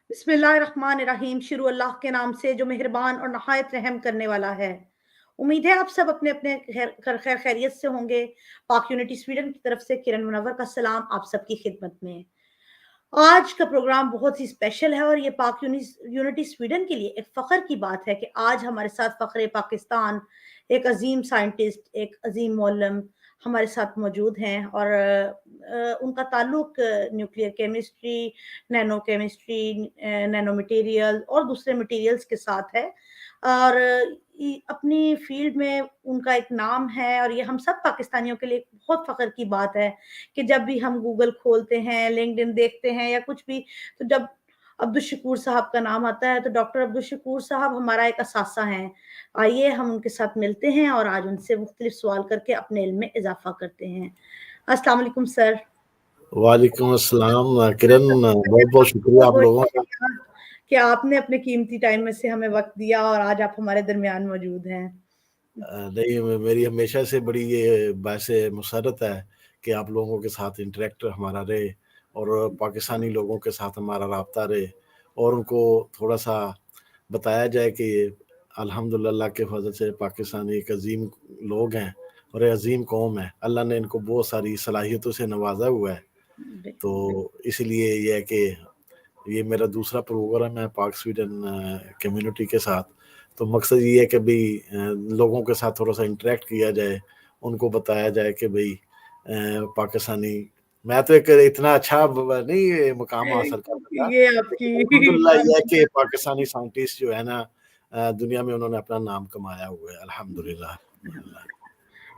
बिस्मिल्लाहिर्रहमानिर्रहीम। शुरू अल्लाह के नाम से जो मेहरबान और नहायत रहम करने वाला है। उम्मीद है आप सब अपने अपने खैर खैरियत से होंगे। पाक यूनिटी स्वीडन की तरफ से किरण मुनव्वर का सलाम आप सबकी खिदमत में। आज का प्रोग्राम बहुत ही स्पेशल है और ये पाक यूनिटी स्वीडन के लिए एक फ़ख्र की बात है कि आज हमारे साथ फ़ख्र-ए-पाकिस्तान, एक अजीम साइंटिस्ट, एक अजीम मौलम हमारे साथ मौजूद हैं और उनका ताल्लुक nuclear chemistry, nano chemistry, nano material और दूसरे मटेरियल्स के साथ है और अपनी फील्ड में उनका एक नाम है और ये हम सब पाकिस्तानियों के लिए बहुत फ़ख्र की बात है कि जब भी हम गूगल खोलते हैं, लिंक्डइन देखते हैं या कुछ भी, तो जब अब्दुल शकूर साहब का नाम आता है तो डॉक्टर अब्दुल शकूर साहब हमारा एक असासा हैं। आइए हम उनके साथ मिलते हैं और आज उनसे मुख्तलिफ सवाल करके अपने इल्म में इजाफा करते हैं। अस्सलाम वालेकुम सर। वालेकुम अस्सलाम किरण, बहुत बहुत शुक्रिया आप बहुत लोगों का। शुक्रिया कि आपने अपने कीमती टाइम में से हमें वक्त दिया और आज आप हमारे दरमियान मौजूद हैं। नहीं, मेरी हमेशा से बड़ी ये बायस मुसरत है कि आप लोगों के साथ इंटरेक्ट हमारा रहे और पाकिस्तानी लोगों के साथ हमारा राब्ता रहे और उनको थोड़ा सा बताया जाए कि अल्हम्दुलिल्लाह के फजल से पाकिस्तानी एक अजीम लोग हैं और एक अजीम कौम है। अल्लाह ने इनको बहुत सारी सलाहियतों से नवाजा हुआ है। तो इसलिए ये है कि ये मेरा दूसरा प्रोग्राम है पाक स्वीडन कम्युनिटी के साथ। तो मकसद ये है कि भाई लोगों के साथ थोड़ा सा इंटरेक्ट किया जाए, उनको बताया जाए कि भाई पाकिस्तानी, मैं तो एक इतना अच्छा नहीं मुकाम हासिल कर सका, ये आपकी अल्हम्दुलिल्लाह ये है कि पाकिस्तानी साइंटिस्ट जो है ना दुनिया में उन्होंने अपना नाम कमाया हुआ है अल्हम्दुलिल्लाह।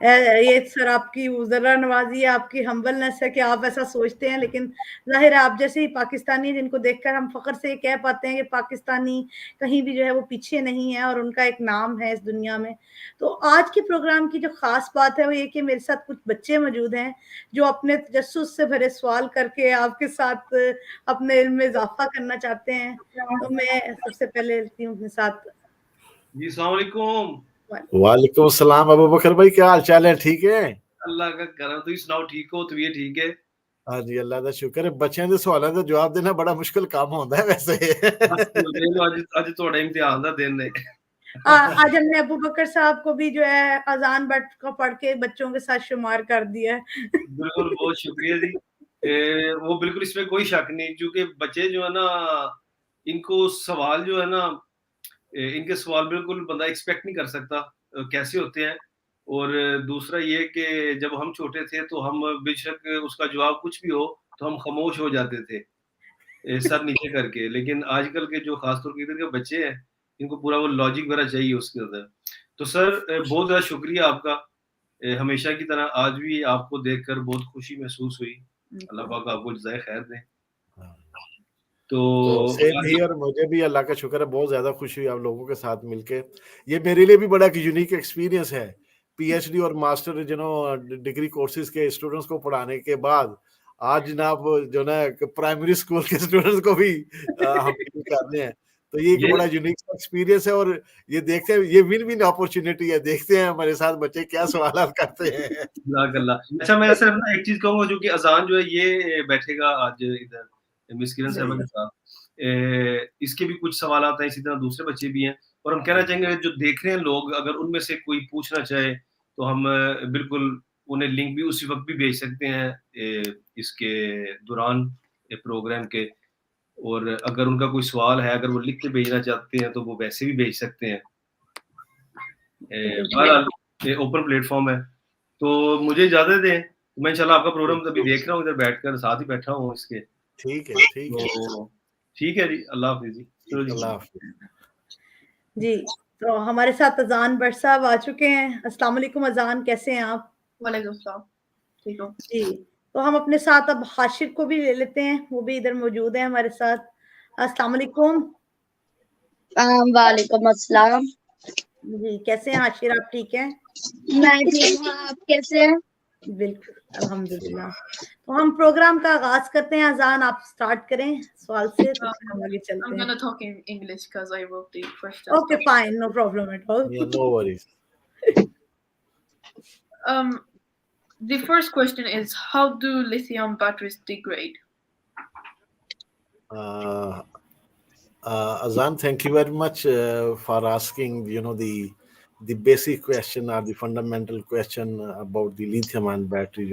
ये सर आपकी ज़रा नवाज़ी है, आपकी हम्बलनेस है कि आप ऐसा सोचते हैं, लेकिन ज़ाहिर है आप जैसे ही पाकिस्तानी जिनको देखकर हम फ़ख्र से ये कह पाते हैं कि पाकिस्तानी कहीं भी जो है वो पीछे नहीं है और उनका एक नाम है इस दुनिया में। तो आज के प्रोग्राम की जो ख़ास बात है वो ये कि मेरे साथ कुछ बच्चे मौजूद हैं जो अपने तजस्सुस से भरे सवाल करके आपके साथ अपने इल्म में इज़ाफ़ा करना चाहते हैं। तो मैं सबसे पहले लेती हूँ अपने साथ। जी अस्सलाम वालेकुम। वालेकुम सलाम अबू बकर भाई, क्या हाल चाल है? ठीक है, अल्लाह का करम। तुम सुनाओ, ठीक हो? तबीयत ठीक है? हाँ जी, अल्लाह का शुक्र है। बच्चों के सवालों का जवाब देना बड़ा मुश्किल काम होता है वैसे। बस आज थोड़ा इम्तिहान का दिन है। आज हमने अबू बकर साहब को भी जो है अजान बट को पढ़ के बच्चों के साथ शुमार कर दिया है। बिल्कुल, बहुत शुक्रिया जी। वो बिल्कुल इसमें कोई शक नहीं, क्योंकि बच्चे जो है ना, इनको सवाल जो है ना, इनके सवाल बिल्कुल बंदा एक्सपेक्ट नहीं कर सकता कैसे होते हैं। और दूसरा ये कि जब हम छोटे थे तो हम बेशक उसका जवाब कुछ भी हो तो हम खामोश हो जाते थे सर नीचे करके। लेकिन आजकल के जो खासतौर के इधर के बच्चे हैं, इनको पूरा वो लॉजिक वगैरह चाहिए उसके अंदर। तो सर बहुत ज़्यादा शुक्रिया आपका। हमेशा की तरह आज भी आपको देखकर बहुत खुशी महसूस हुई। अल्लाह पाक आपको जज़ाए खैर दें। तो तो सेम ही, और मुझे भी अल्लाह का शुक्र है, बहुत ज्यादा खुशी हुई आप लोगों के साथ मिलके। ये मेरे लिए भी बड़ा यूनिक एक्सपीरियंस है, पीएचडी और मास्टर डिग्री कोर्सेज के स्टूडेंट्स को पढ़ाने के बाद आज जनाब जो ना प्राइमरी स्कूल के स्टूडेंट्स को भी हम डील कर रहे हैं। तो ये एक बड़ा यूनिक एक्सपीरियंस है और ये देखते हैं, ये विन विन अपॉर्चुनिटी है। देखते हैं हमारे साथ बच्चे क्या सवाल करते हैं। अच्छा, मैं सिर्फ ना एक चीज कहूंगा, जो कि अजान जो है ये बैठेगा आज इधर मिस किरण साहब के साथ। इसके भी कुछ सवाल आता है, इसी तरह दूसरे बच्चे भी हैं। और हम कहना चाहेंगे जो देख रहे हैं लोग, अगर उनमें से कोई पूछना चाहे तो हम बिल्कुल उन्हें लिंक भी उसी वक्त भी भेज सकते हैं इसके दौरान प्रोग्राम के। और अगर उनका कोई सवाल है, अगर वो लिख के भेजना चाहते हैं तो वो वैसे भी भेज सकते हैं। बहरहाल ओपन प्लेटफॉर्म है। तो मुझे इजाजत दें, मैं इंशाल्लाह आपका प्रोग्राम अभी देख रहा हूँ, इधर बैठकर साथ ही बैठा हूँ इसके। ठीक है, ठीक है, ठीक है जी। अल्लाह हाफिज जी। चलो जी, अल्लाह हाफिज जी। तो हमारे साथ अजान भट्ट साहब आ चुके हैं। अस्सलाम वालेकुम अजान, कैसे हैं आप? वालेकुम सलाम, ठीक हो जी। तो हम अपने साथ अब हाशिर को भी ले लेते हैं, वो भी इधर मौजूद है हमारे साथ। अस्सलाम वालेकुम। वालेकुम अस्सलाम। जी, कैसे हैं हाशिर, आप ठीक हैं? मैं ठीक हूँ, आप कैसे हैं? बिल्कुल अल्हम्दुलिल्लाह। तो हम प्रोग्राम का आगाज करते हैं। अजान आप स्टार्ट करें सवाल से, तो फिर हम आगे चलते हैं। I'm gonna talk in English because I wrote the question. Okay, fine, no problem at all. Yeah, no worries. The first question is, how do lithium batteries degrade? Azan, thank you very much for asking, the basic question or the fundamental question about the lithium ion battery.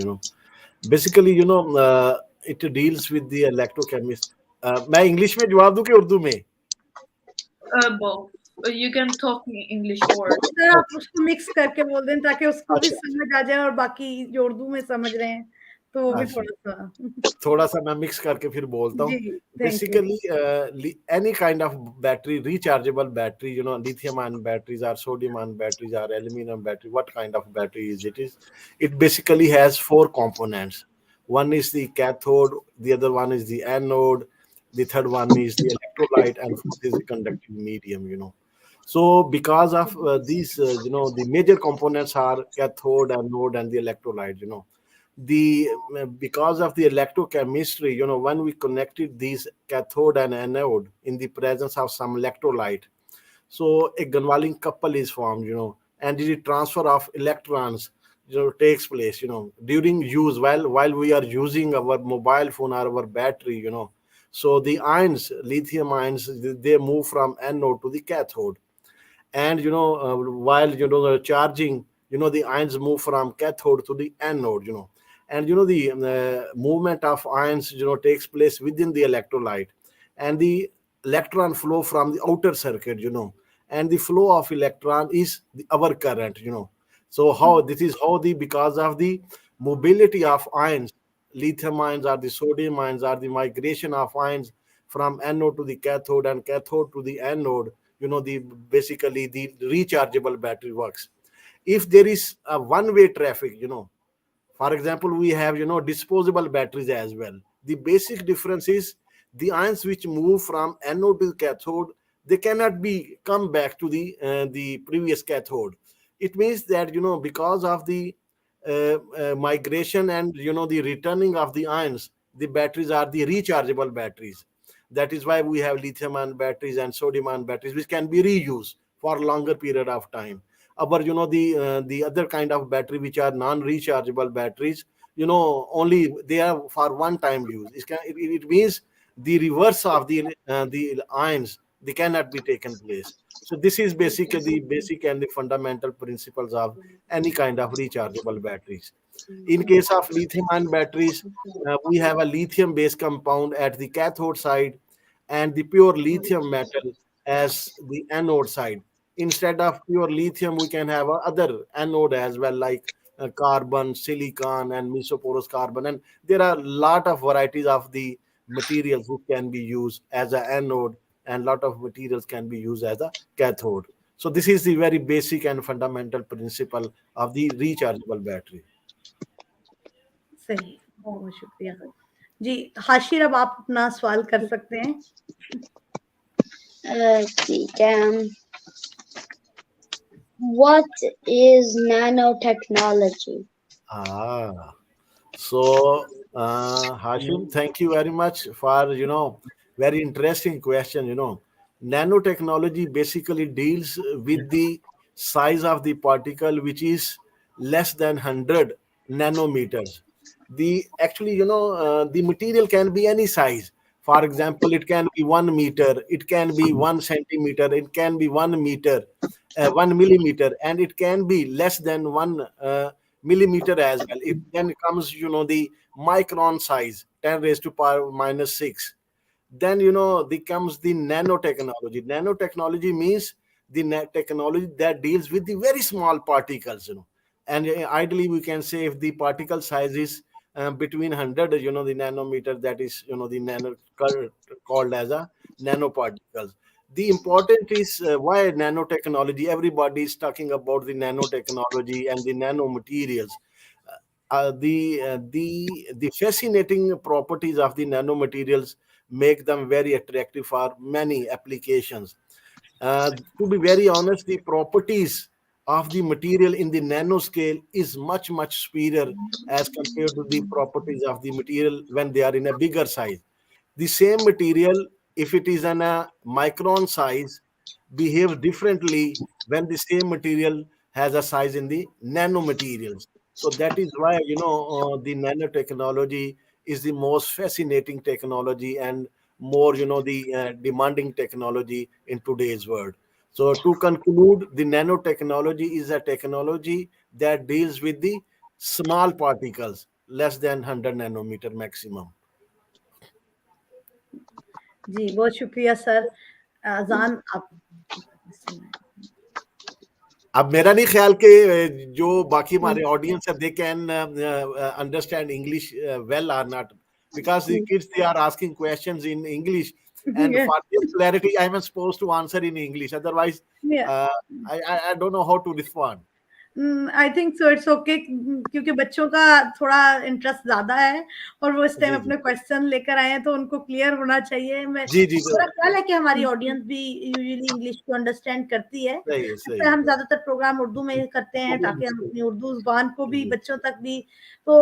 Basically, it deals with the electrochemist. मैं English में जवाब दूं कि उर्दू में? Both. You can talk in English or sir आप उसको mix करके बोल दें ताकि उसको भी अच्छा। समझ आ जाए और बाकी जो उर्दू में समझ रहे हैं तो वो भी अच्छा। थोड़ा-सा थोड़ा सा मैं मिक्स करके फिर बोलता हूँ. जी, thank you. Basically, any kind of battery, rechargeable battery, lithium ion batteries or sodium ion batteries or aluminum battery, what kind of battery is it? It basically has four components. One is the cathode, the other one is the anode, the third one is the electrolyte, and fourth is the conductive medium. So because of these, the major components are cathode, anode, and the electrolyte. The Because of the electrochemistry, when we connected these cathode and anode in the presence of some electrolyte, so a Gunwalling couple is formed, and the transfer of electrons, takes place, during use, while we are using our mobile phone or our battery, so the ions, lithium ions, they move from anode to the cathode. And while the charging, the ions move from cathode to the anode. And the movement of ions takes place within the electrolyte, and the electron flow from the outer circuit. And the flow of electron is our current. So how this is how the because of the mobility of ions, lithium ions or the sodium ions, or the migration of ions from anode to the cathode and cathode to the anode, the basically the rechargeable battery works. If there is a one way traffic, for example, we have disposable batteries as well. The basic difference is the ions which move from anode to cathode, they cannot be come back to the previous cathode. It means that because of the migration and the returning of the ions, the batteries are the rechargeable batteries. That is why we have lithium ion batteries and sodium ion batteries which can be reused for longer period of time. But the other kind of battery which are non-rechargeable batteries, only they are for one time use. It means the reverse of the ions, they cannot be taken place. So this is basically the basic and the fundamental principles of any kind of rechargeable batteries. In case of lithium ion batteries, we have a lithium based compound at the cathode side and the pure lithium metal as the anode side. Instead of pure lithium, we can have a other anode as well, like carbon, silicon, and mesoporous carbon. And there are a lot of varieties of the materials which can be used as an anode, and lot of materials can be used as a cathode. So this is the very basic and fundamental principle of the rechargeable battery. सही, बहुत शुक्रिया. जी, हाशिर अब आप अपना सवाल कर सकते हैं. ठीक है. What is nanotechnology? So Hashim, thank you very much for very interesting question. Nanotechnology basically deals with the size of the particle which is less than 100 nanometers. The actually the material can be any size. For example, it can be 1 meter, it can be 1 centimeter, it can be 1 meter, 1 millimeter, and it can be less than 1 millimeter as well. It then comes the micron size, 10 raised to power minus 6. Then becomes the nanotechnology. Nanotechnology means the technology that deals with the very small particles. And ideally we can say if the particle size is between 100 the nanometer, that is the nano called as a nanoparticles. The important is why nanotechnology. Everybody is talking about the nanotechnology and the nanomaterials. The fascinating properties of the nanomaterials make them very attractive for many applications. To be very honest, the properties of the material in the nanoscale is much superior as compared to the properties of the material when they are in a bigger size. The same material, if it is in a micron size, behaves differently when the same material has a size in the nanomaterials. So that is why the nanotechnology is the most fascinating technology, and more, the demanding technology in today's world. So to conclude, the nanotechnology is a technology that deals with the small particles, less than 100 nanometer maximum. जी, बहुत शुक्रिया sir. अज़ान आप अब मेरा नहीं ख्याल कि जो बाकी हमारे ऑडियंस है, they can understand English well और not, because the kids, they are asking questions in English, and Yeah. for this clarity I am supposed to answer in English, otherwise Yeah. I don't know how to respond. I think so it's okay, क्योंकि बच्चों का थोड़ा interest ज्यादा है और वो इस time जी, अपने क्वेश्चन लेकर आए हैं, तो उनको क्लियर होना चाहिए। मैं जी, जी, मेरा ख्याल है कि हमारी ऑडियंस भी यूजुअली इंग्लिश को अंडरस्टैंड करती है। सही है, सही तो है। हम ज्यादातर प्रोग्राम उर्दू में करते हैं ताकि हम अपनी उर्दू जुबान को भी बच्चों तक भी, तो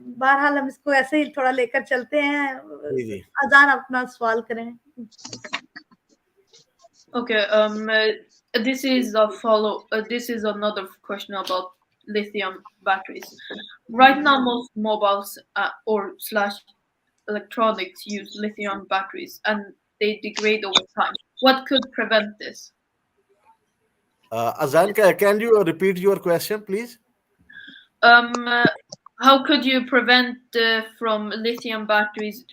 बहरहाल हम इसको ऐसे ही थोड़ा लेकर चलते हैं। जी, जी। अजान अपना सवाल करें। Okay, this is a follow. This is another question about lithium batteries. Right now, most mobiles or slash electronics use lithium batteries, and they degrade over time. What could prevent this? Azan, can you repeat your question, please? How could you prevent from lithium batteries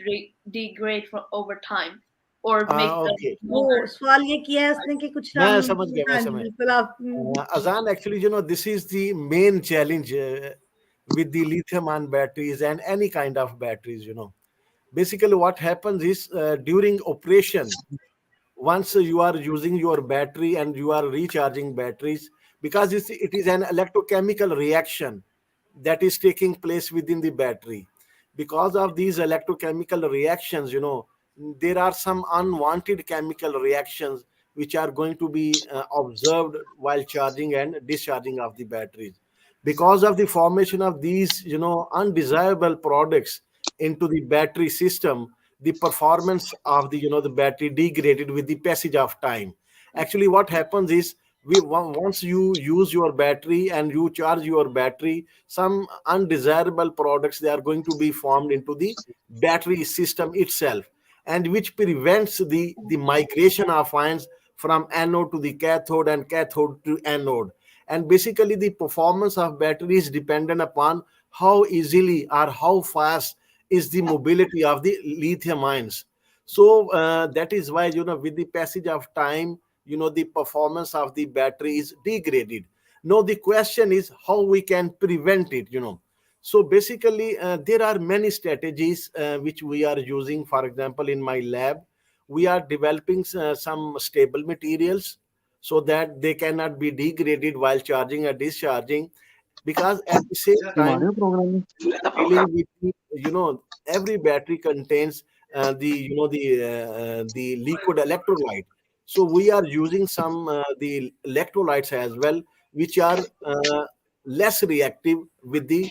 degrade over time, or make them Okay. वो सवाल ये किया है उसने कि कुछ मैं हम, समझ गया, हाँ मैं जी, समझ बिल्कुल आप Azan, actually, this is the main challenge with the lithium-ion batteries and any kind of batteries. Basically what happens is, during operation, once you are using your battery and you are recharging batteries, because it is an electrochemical reaction that is taking place within the battery. Because of these electrochemical reactions, there are some unwanted chemical reactions which are going to be observed while charging and discharging of the batteries. Because of the formation of these, undesirable products into the battery system, the performance of the battery degraded with the passage of time. Actually what happens is, once you use your battery and you charge your battery, some undesirable products, they are going to be formed into the battery system itself, and which prevents the migration of ions from anode to the cathode and cathode to anode. And basically the performance of battery is dependent upon how easily or how fast is the mobility of the lithium ions. So that is why, with the passage of time, the performance of the battery is degraded. Now the question is how we can prevent it. So basically there are many strategies which we are using. For example, in my lab we are developing some stable materials so that they cannot be degraded while charging or discharging, because at the same time dealing with every battery contains the liquid electrolyte. So we are using some the electrolytes as well, which are less reactive with the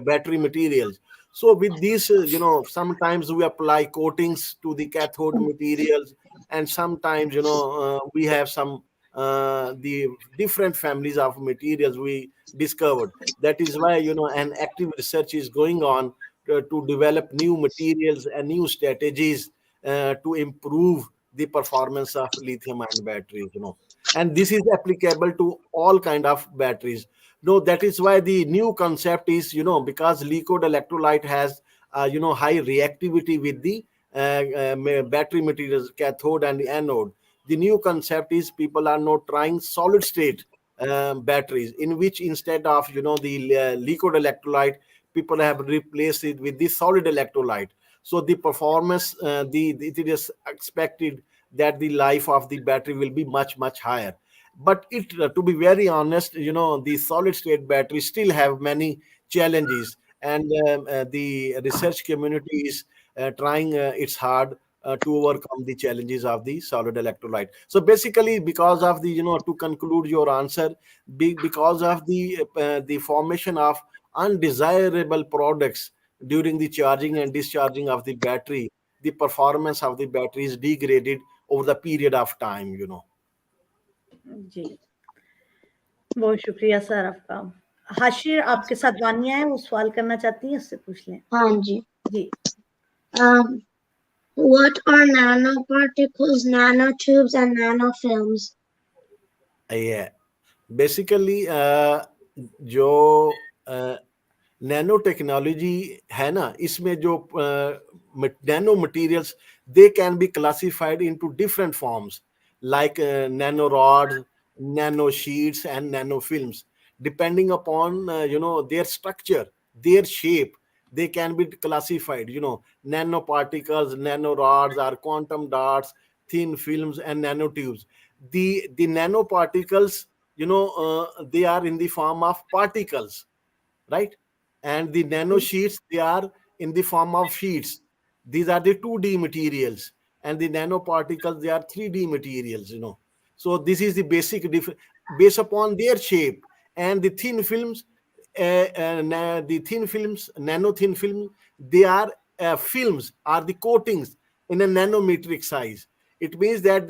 battery materials. So with these, sometimes we apply coatings to the cathode materials, and sometimes we have some the different families of materials we discovered. That is why an active research is going on to develop new materials and new strategies to improve the performance of lithium ion batteries. And this is applicable to all kind of batteries. No, that is why the new concept is, because liquid electrolyte has high reactivity with the battery materials, cathode and anode. The new concept is people are now trying solid state batteries, in which instead of the liquid electrolyte, people have replaced it with the solid electrolyte. So the performance, it is expected that the life of the battery will be much higher. But to be very honest, the solid state batteries still have many challenges, and the research community is trying its hard to overcome the challenges of the solid electrolyte. So basically, because of the to conclude your answer, because of the formation of undesirable products during the charging and discharging of the battery, the performance of the battery is degraded over the period of time. जी, बहुत शुक्रिया sir आपका। हाशिर, आपके साथ वानिया है, वो सवाल करना चाहती हैं, उससे पूछ लें। हाँ जी। जी। What are nanoparticles, nanotubes, and nanofilms? Yeah, basically जो नैनो टेक्नोलॉजी है ना, इसमें जो nano materials, they can be classified into different forms like nano rods, nano sheets and nano films. Depending upon their structure, their shape, they can be classified. Nanoparticles, nanorods are quantum dots, thin films, and nanotubes. The nanoparticles, they are in the form of particles, right? And the nano sheets, they are in the form of sheets. These are the 2D materials, and the nanoparticles, they are 3D materials. So this is the basic difference based upon their shape. And the thin films, the thin films, nano thin film, they are films, are the coatings in a nanometric size. It means that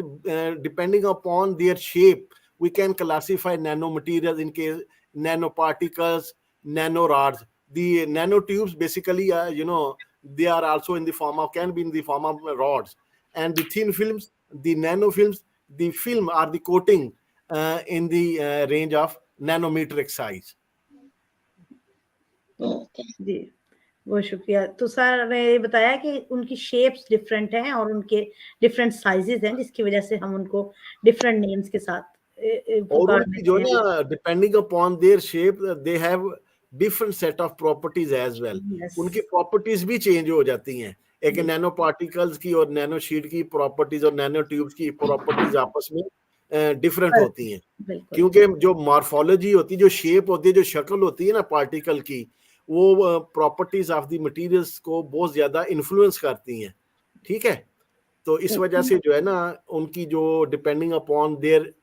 depending upon their shape, we can classify nanomaterials in case nanoparticles, nanorods. The nanotubes basically, they are also in the form of, can be in the form of rods. And the thin films, the nanofilms, the film are the coating in the range of nanometric size. Okay. जी, बहुत शुक्रिया। तो sir ने ये बताया कि उनकी shapes different हैं और उनके डिफरेंट साइजेस हैं, जिसकी वजह से हम उनको डिफरेंट नेम्स के साथ और पुकार उनकी जो देते हैं। ना depending upon their shape, they have different set of properties as well. Yes. उनकी प्रॉपर्टीज भी चेंज हो जाती हैं. एक नैनो पार्टिकल्स की और नैनो शीट की प्रॉपर्टीज और नैनो ट्यूब्स की प्रॉपर्टीज आपस में डिफरेंट होती हैं. बिल्कुल। क्योंकि जो मॉर्फोलॉजी होती है, जो शेप होती है, जो शक्ल होती है ना पार्टिकल की, वो प्रॉपर्टीज ऑफ द मटेरियल्स को बहुत ज्यादा इन्फ्लुएंस करती हैं. ठीक है, तो इस वजह से जो है ना, उनकी जो depending upon there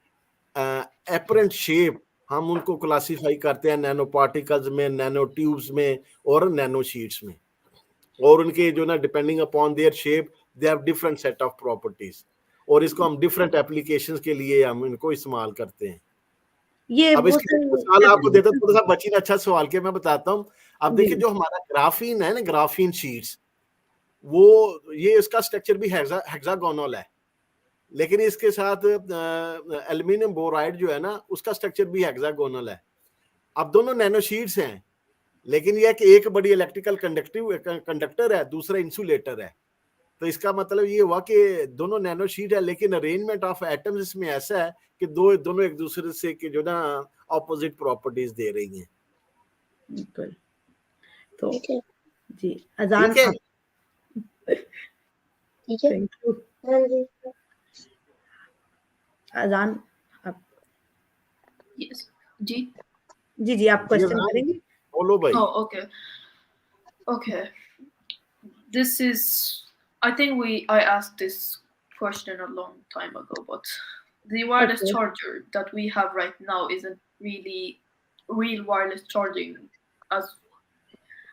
apparent shape, हम उनको क्लासिफाई करते हैं नैनो पार्टिकल्स में, नैनो ट्यूब्स में और नैनो शीट्स में. और उनके जो ना depending upon their shape, they have different set of properties. और इसको हम डिफरेंट एप्लीकेशंस के लिए हम इनको इस्तेमाल करते हैं. ये अब इसकी मिसाल आपको देता हूं, थोड़ा सा बचीन अच्छा सवाल के मैं बताता हूँ. अब देखिए, जो हमारा ग्राफीन है ना, ग्राफीन शीट्स, वो ये इसका स्ट्रक्चर भी हेक्सागोनल है, लेकिन इसके साथ एल्यूमिनियम बोराइड जो है ना, उसका स्ट्रक्चर भी हेक्सागोनल है. अब दोनों नैनो शीट्स हैं, लेकिन यह कि एक बड़ी इलेक्ट्रिकल कंडक्टर है, दूसरा इंसुलेटर है. तो इसका मतलब ये हुआ कि दोनों नैनो शीट है, लेकिन अरेंजमेंट ऑफ एटम्स इसमें ऐसा है कि दोनों एक दूसरे से के जो ना ऑपोजिट प्रॉपर्टीज दे रही हैं. बिल्कुल. तो ठीक है. जी, अजान. ठीक है. ठीक है. Thank you. हाँ जी. अजान. Yes. जी. जी, आप क्वेश्चन करेंगे? बोलो भाई. Oh, okay. Okay. This is, I think I asked this question a long time ago, but the wireless charger that we have right now isn't really real wireless charging, as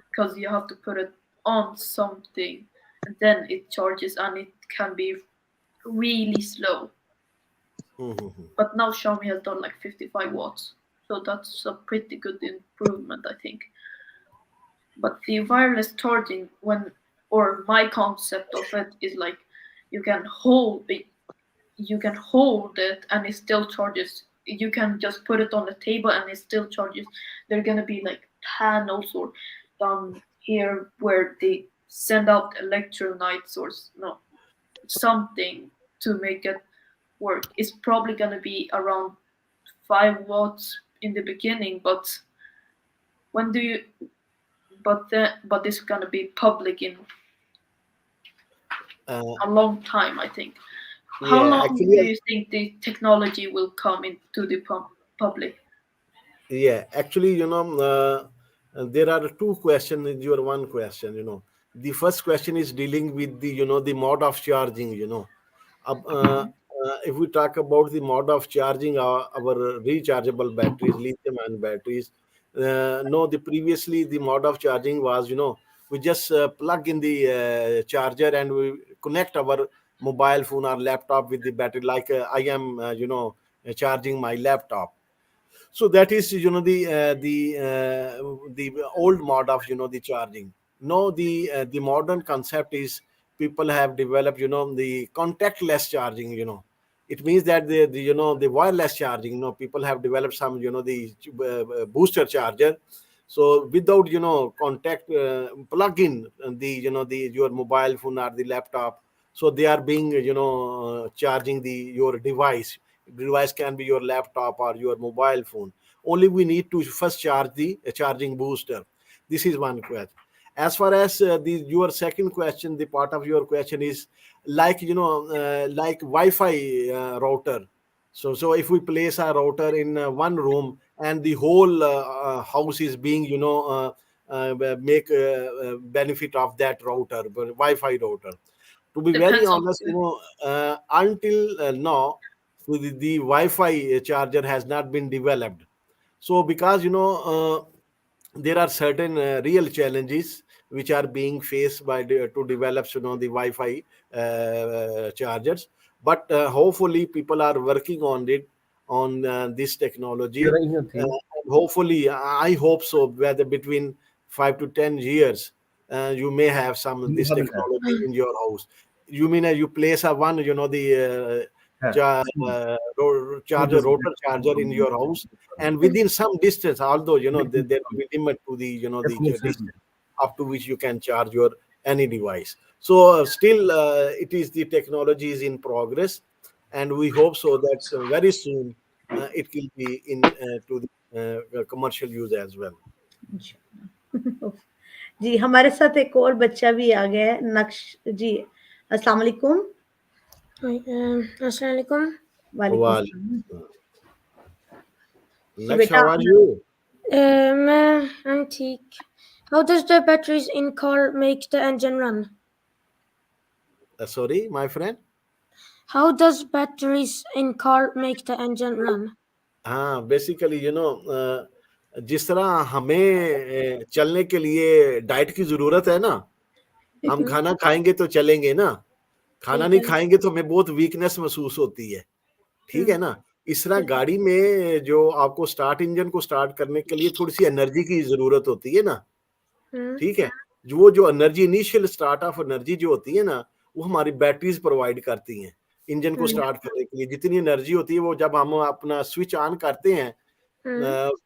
because you have to put it on something and then it charges, and it can be really slow. But now Xiaomi has done like 55 watts, so that's a pretty good improvement, I think. But the wireless charging, or my concept of it is like you can hold it and it still charges. You can just put it on the table and it still charges. There are gonna be like panels or down here where they send out electrolytes or something to make it work. It's probably gonna be around 5 watts in the beginning, but when do you? But it's gonna be public in a long time, I think. How long do you think the technology will come into the public? Yeah, actually, there are two questions in your one question. The first question is dealing with the mode of charging. If we talk about the mode of charging our rechargeable batteries, lithium-ion batteries, previously the mode of charging was, we just plug in the charger and we connect our mobile phone or laptop with the battery, like I am, charging my laptop. So that is, the old mode of, the charging. Now the modern concept is people have developed, the contactless charging, It means that the wireless charging, people have developed some, the booster charger. So without, contact, plug in your mobile phone or the laptop. So they are being, charging your device. Device can be your laptop or your mobile phone. Only we need to first charge the charging booster. This is one question. As far as your second question, the part of your question is like, like Wi-Fi router. So if we place a router in one room and the whole house is being, make benefit of that router, Wi-Fi router. To be very Depends on honest, until now, so the Wi-Fi charger has not been developed. So because, there are certain real challenges which are being faced by to develop, the Wi-Fi chargers, but hopefully people are working on it, on this technology. And hopefully, I hope so, whether between 5 to 10 years, you may have some of this technology in your house. You mean you place a one, the charger, rotor charger in your house, and within some distance, although there will be limit to the the distance up to which you can charge your any device. So still, it is the technology is in progress, and we hope so that very soon it will be in to the commercial use as well. जी हमारे साथ एक और बच्चा भी आ गया है, नक्श जी। अस्सलाम वालेकुम। अस्सलाम वालेकुम। वालेकुम सलाम। जी Next, बेटा, how are you? I'm ठीक. How does the batteries in car make the engine run? Sorry, my friend. How does batteries in car make the engine run? हाँ, बेसिकली जिस तरह हमें चलने के लिए डाइट की जरूरत है ना, हम खाना खाएंगे तो चलेंगे ना, खाना नहीं खाएंगे तो हमें बहुत वीकनेस महसूस होती है, ठीक है ना। इस तरह गाड़ी में जो आपको स्टार्ट, इंजन को स्टार्ट करने के लिए थोड़ी सी एनर्जी की जरूरत होती है ना, ठीक है। जो energy, initial start of energy जो होती है ना, वो हमारी बैटरीज प्रोवाइड करती हैं इंजन को स्टार्ट करने के लिए। जितनी एनर्जी होती है वो जब हम अपना स्विच ऑन करते हैं,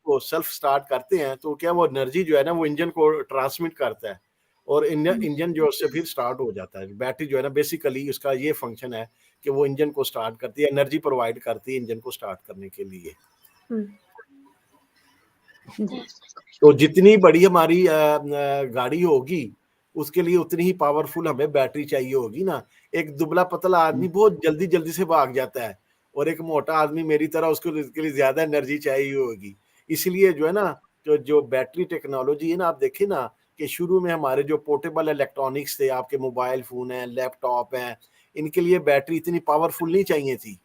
वो सेल्फ स्टार्ट करते हैं, तो क्या वो एनर्जी जो है ना वो इंजन को ट्रांसमिट करता है और इंजन जो उससे फिर स्टार्ट हो जाता है। बैटरी जो है ना बेसिकली उसका ये फंक्शन है कि वो इंजन को स्टार्ट करती है, एनर्जी प्रोवाइड करती है इंजन को स्टार्ट करने के लिए। तो जितनी बड़ी हमारी गाड़ी होगी उसके लिए उतनी ही पावरफुल हमें बैटरी चाहिए होगी ना। एक दुबला पतला आदमी बहुत जल्दी जल्दी से भाग जाता है और एक मोटा आदमी मेरी तरह, उसको इसके लिए ज्यादा एनर्जी चाहिए होगी। इसलिए जो है ना, जो बैटरी टेक्नोलॉजी है ना, आप देखें ना कि शुरू में हमारे जो पोर्टेबल इलेक्ट्रॉनिक्स थे, आपके मोबाइल फोन है, लैपटॉप है, इनके लिए बैटरी इतनी पावरफुल नहीं चाहिए थी।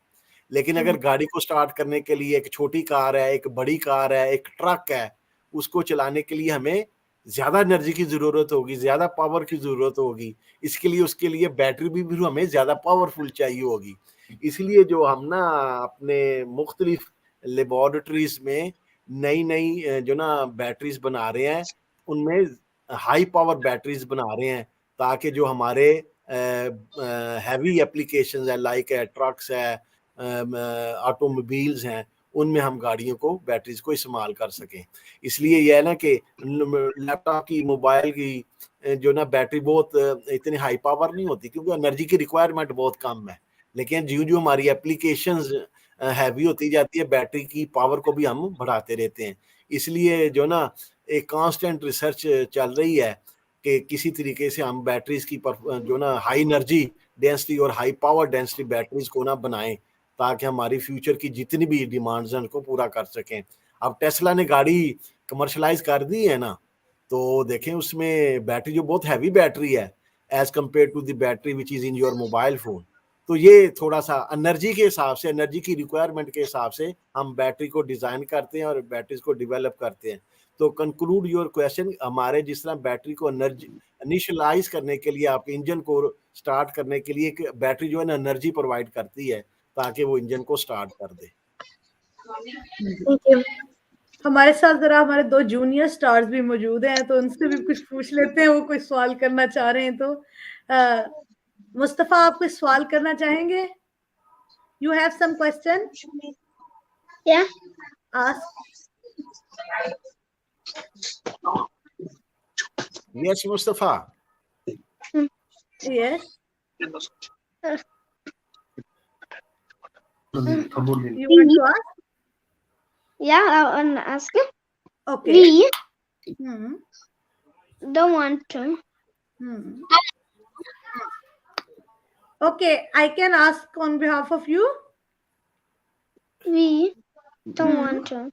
लेकिन अगर गाड़ी को स्टार्ट करने के लिए एक छोटी कार है, एक बड़ी कार है, एक ट्रक है, उसको चलाने के लिए हमें ज्यादा एनर्जी की जरूरत होगी, ज्यादा पावर की जरूरत होगी। इसके लिए उसके लिए बैटरी भी हमें ज्यादा पावरफुल चाहिए होगी। इसलिए जो हम ना अपने मुख्तलिफ लेबोरेटरीज में नई नई जो ना बैटरीज बना रहे हैं, उनमें हाई पावर बैटरीज बना रहे हैं, ताकि जो हमारे हैवी एप्लीकेशंस है, लाइक ट्रक्स है, ऑटोमोबाइल्स हैं, उनमें हम गाड़ियों को, बैटरीज को इस्तेमाल कर सकें। इसलिए यह है ना कि लैपटॉप की, मोबाइल की जो ना बैटरी बहुत इतनी हाई पावर नहीं होती, क्योंकि एनर्जी की रिक्वायरमेंट बहुत कम है। लेकिन जो हमारी एप्लीकेशंस हैवी होती जाती है, बैटरी की पावर को भी हम बढ़ाते रहते हैं। इसलिए जो ना एक कांस्टेंट रिसर्च चल रही है कि किसी तरीके से हम बैटरीज की जो ना हाई एनर्जी डेंसिटी और हाई पावर डेंसिटी बैटरीज को ना बनाएं, ताकि हमारी फ्यूचर की जितनी भी डिमांड्स हैं उनको पूरा कर सकें। अब टेस्ला ने गाड़ी कमर्शलाइज कर दी है ना, तो देखें उसमें बैटरी जो बहुत हैवी बैटरी है as compare to the battery which is in your mobile phone. तो ये थोड़ा सा एनर्जी के हिसाब से, एनर्जी की रिक्वायरमेंट के हिसाब से हम बैटरी को डिजाइन करते हैं और बैटरीज को डेवलप करते हैं। तो कंक्लूड योर क्वेश्चन, हमारे जिस तरह बैटरी को एनर्जी इनिशियलाइज करने के लिए, आप इंजन को स्टार्ट करने के लिए, एक बैटरी जो है ना एनर्जी प्रोवाइड करती है ताकि वो इंजन को स्टार्ट कर दे। हमारे साथ जरा हमारे 2 जूनियर स्टार्स भी मौजूद हैं, तो उनसे भी कुछ पूछ लेते हैं, वो कोई सवाल करना चाह रहे हैं तो। मुस्तफा आप कोई सवाल करना चाहेंगे? You have some question? Yeah. Ask. Yes, Mustafa. Yes. You want to ask? Yeah, I want to ask you. Okay. We Hmm. don't want to. Hmm. Okay, I can ask on behalf of you. We don't Hmm. want to.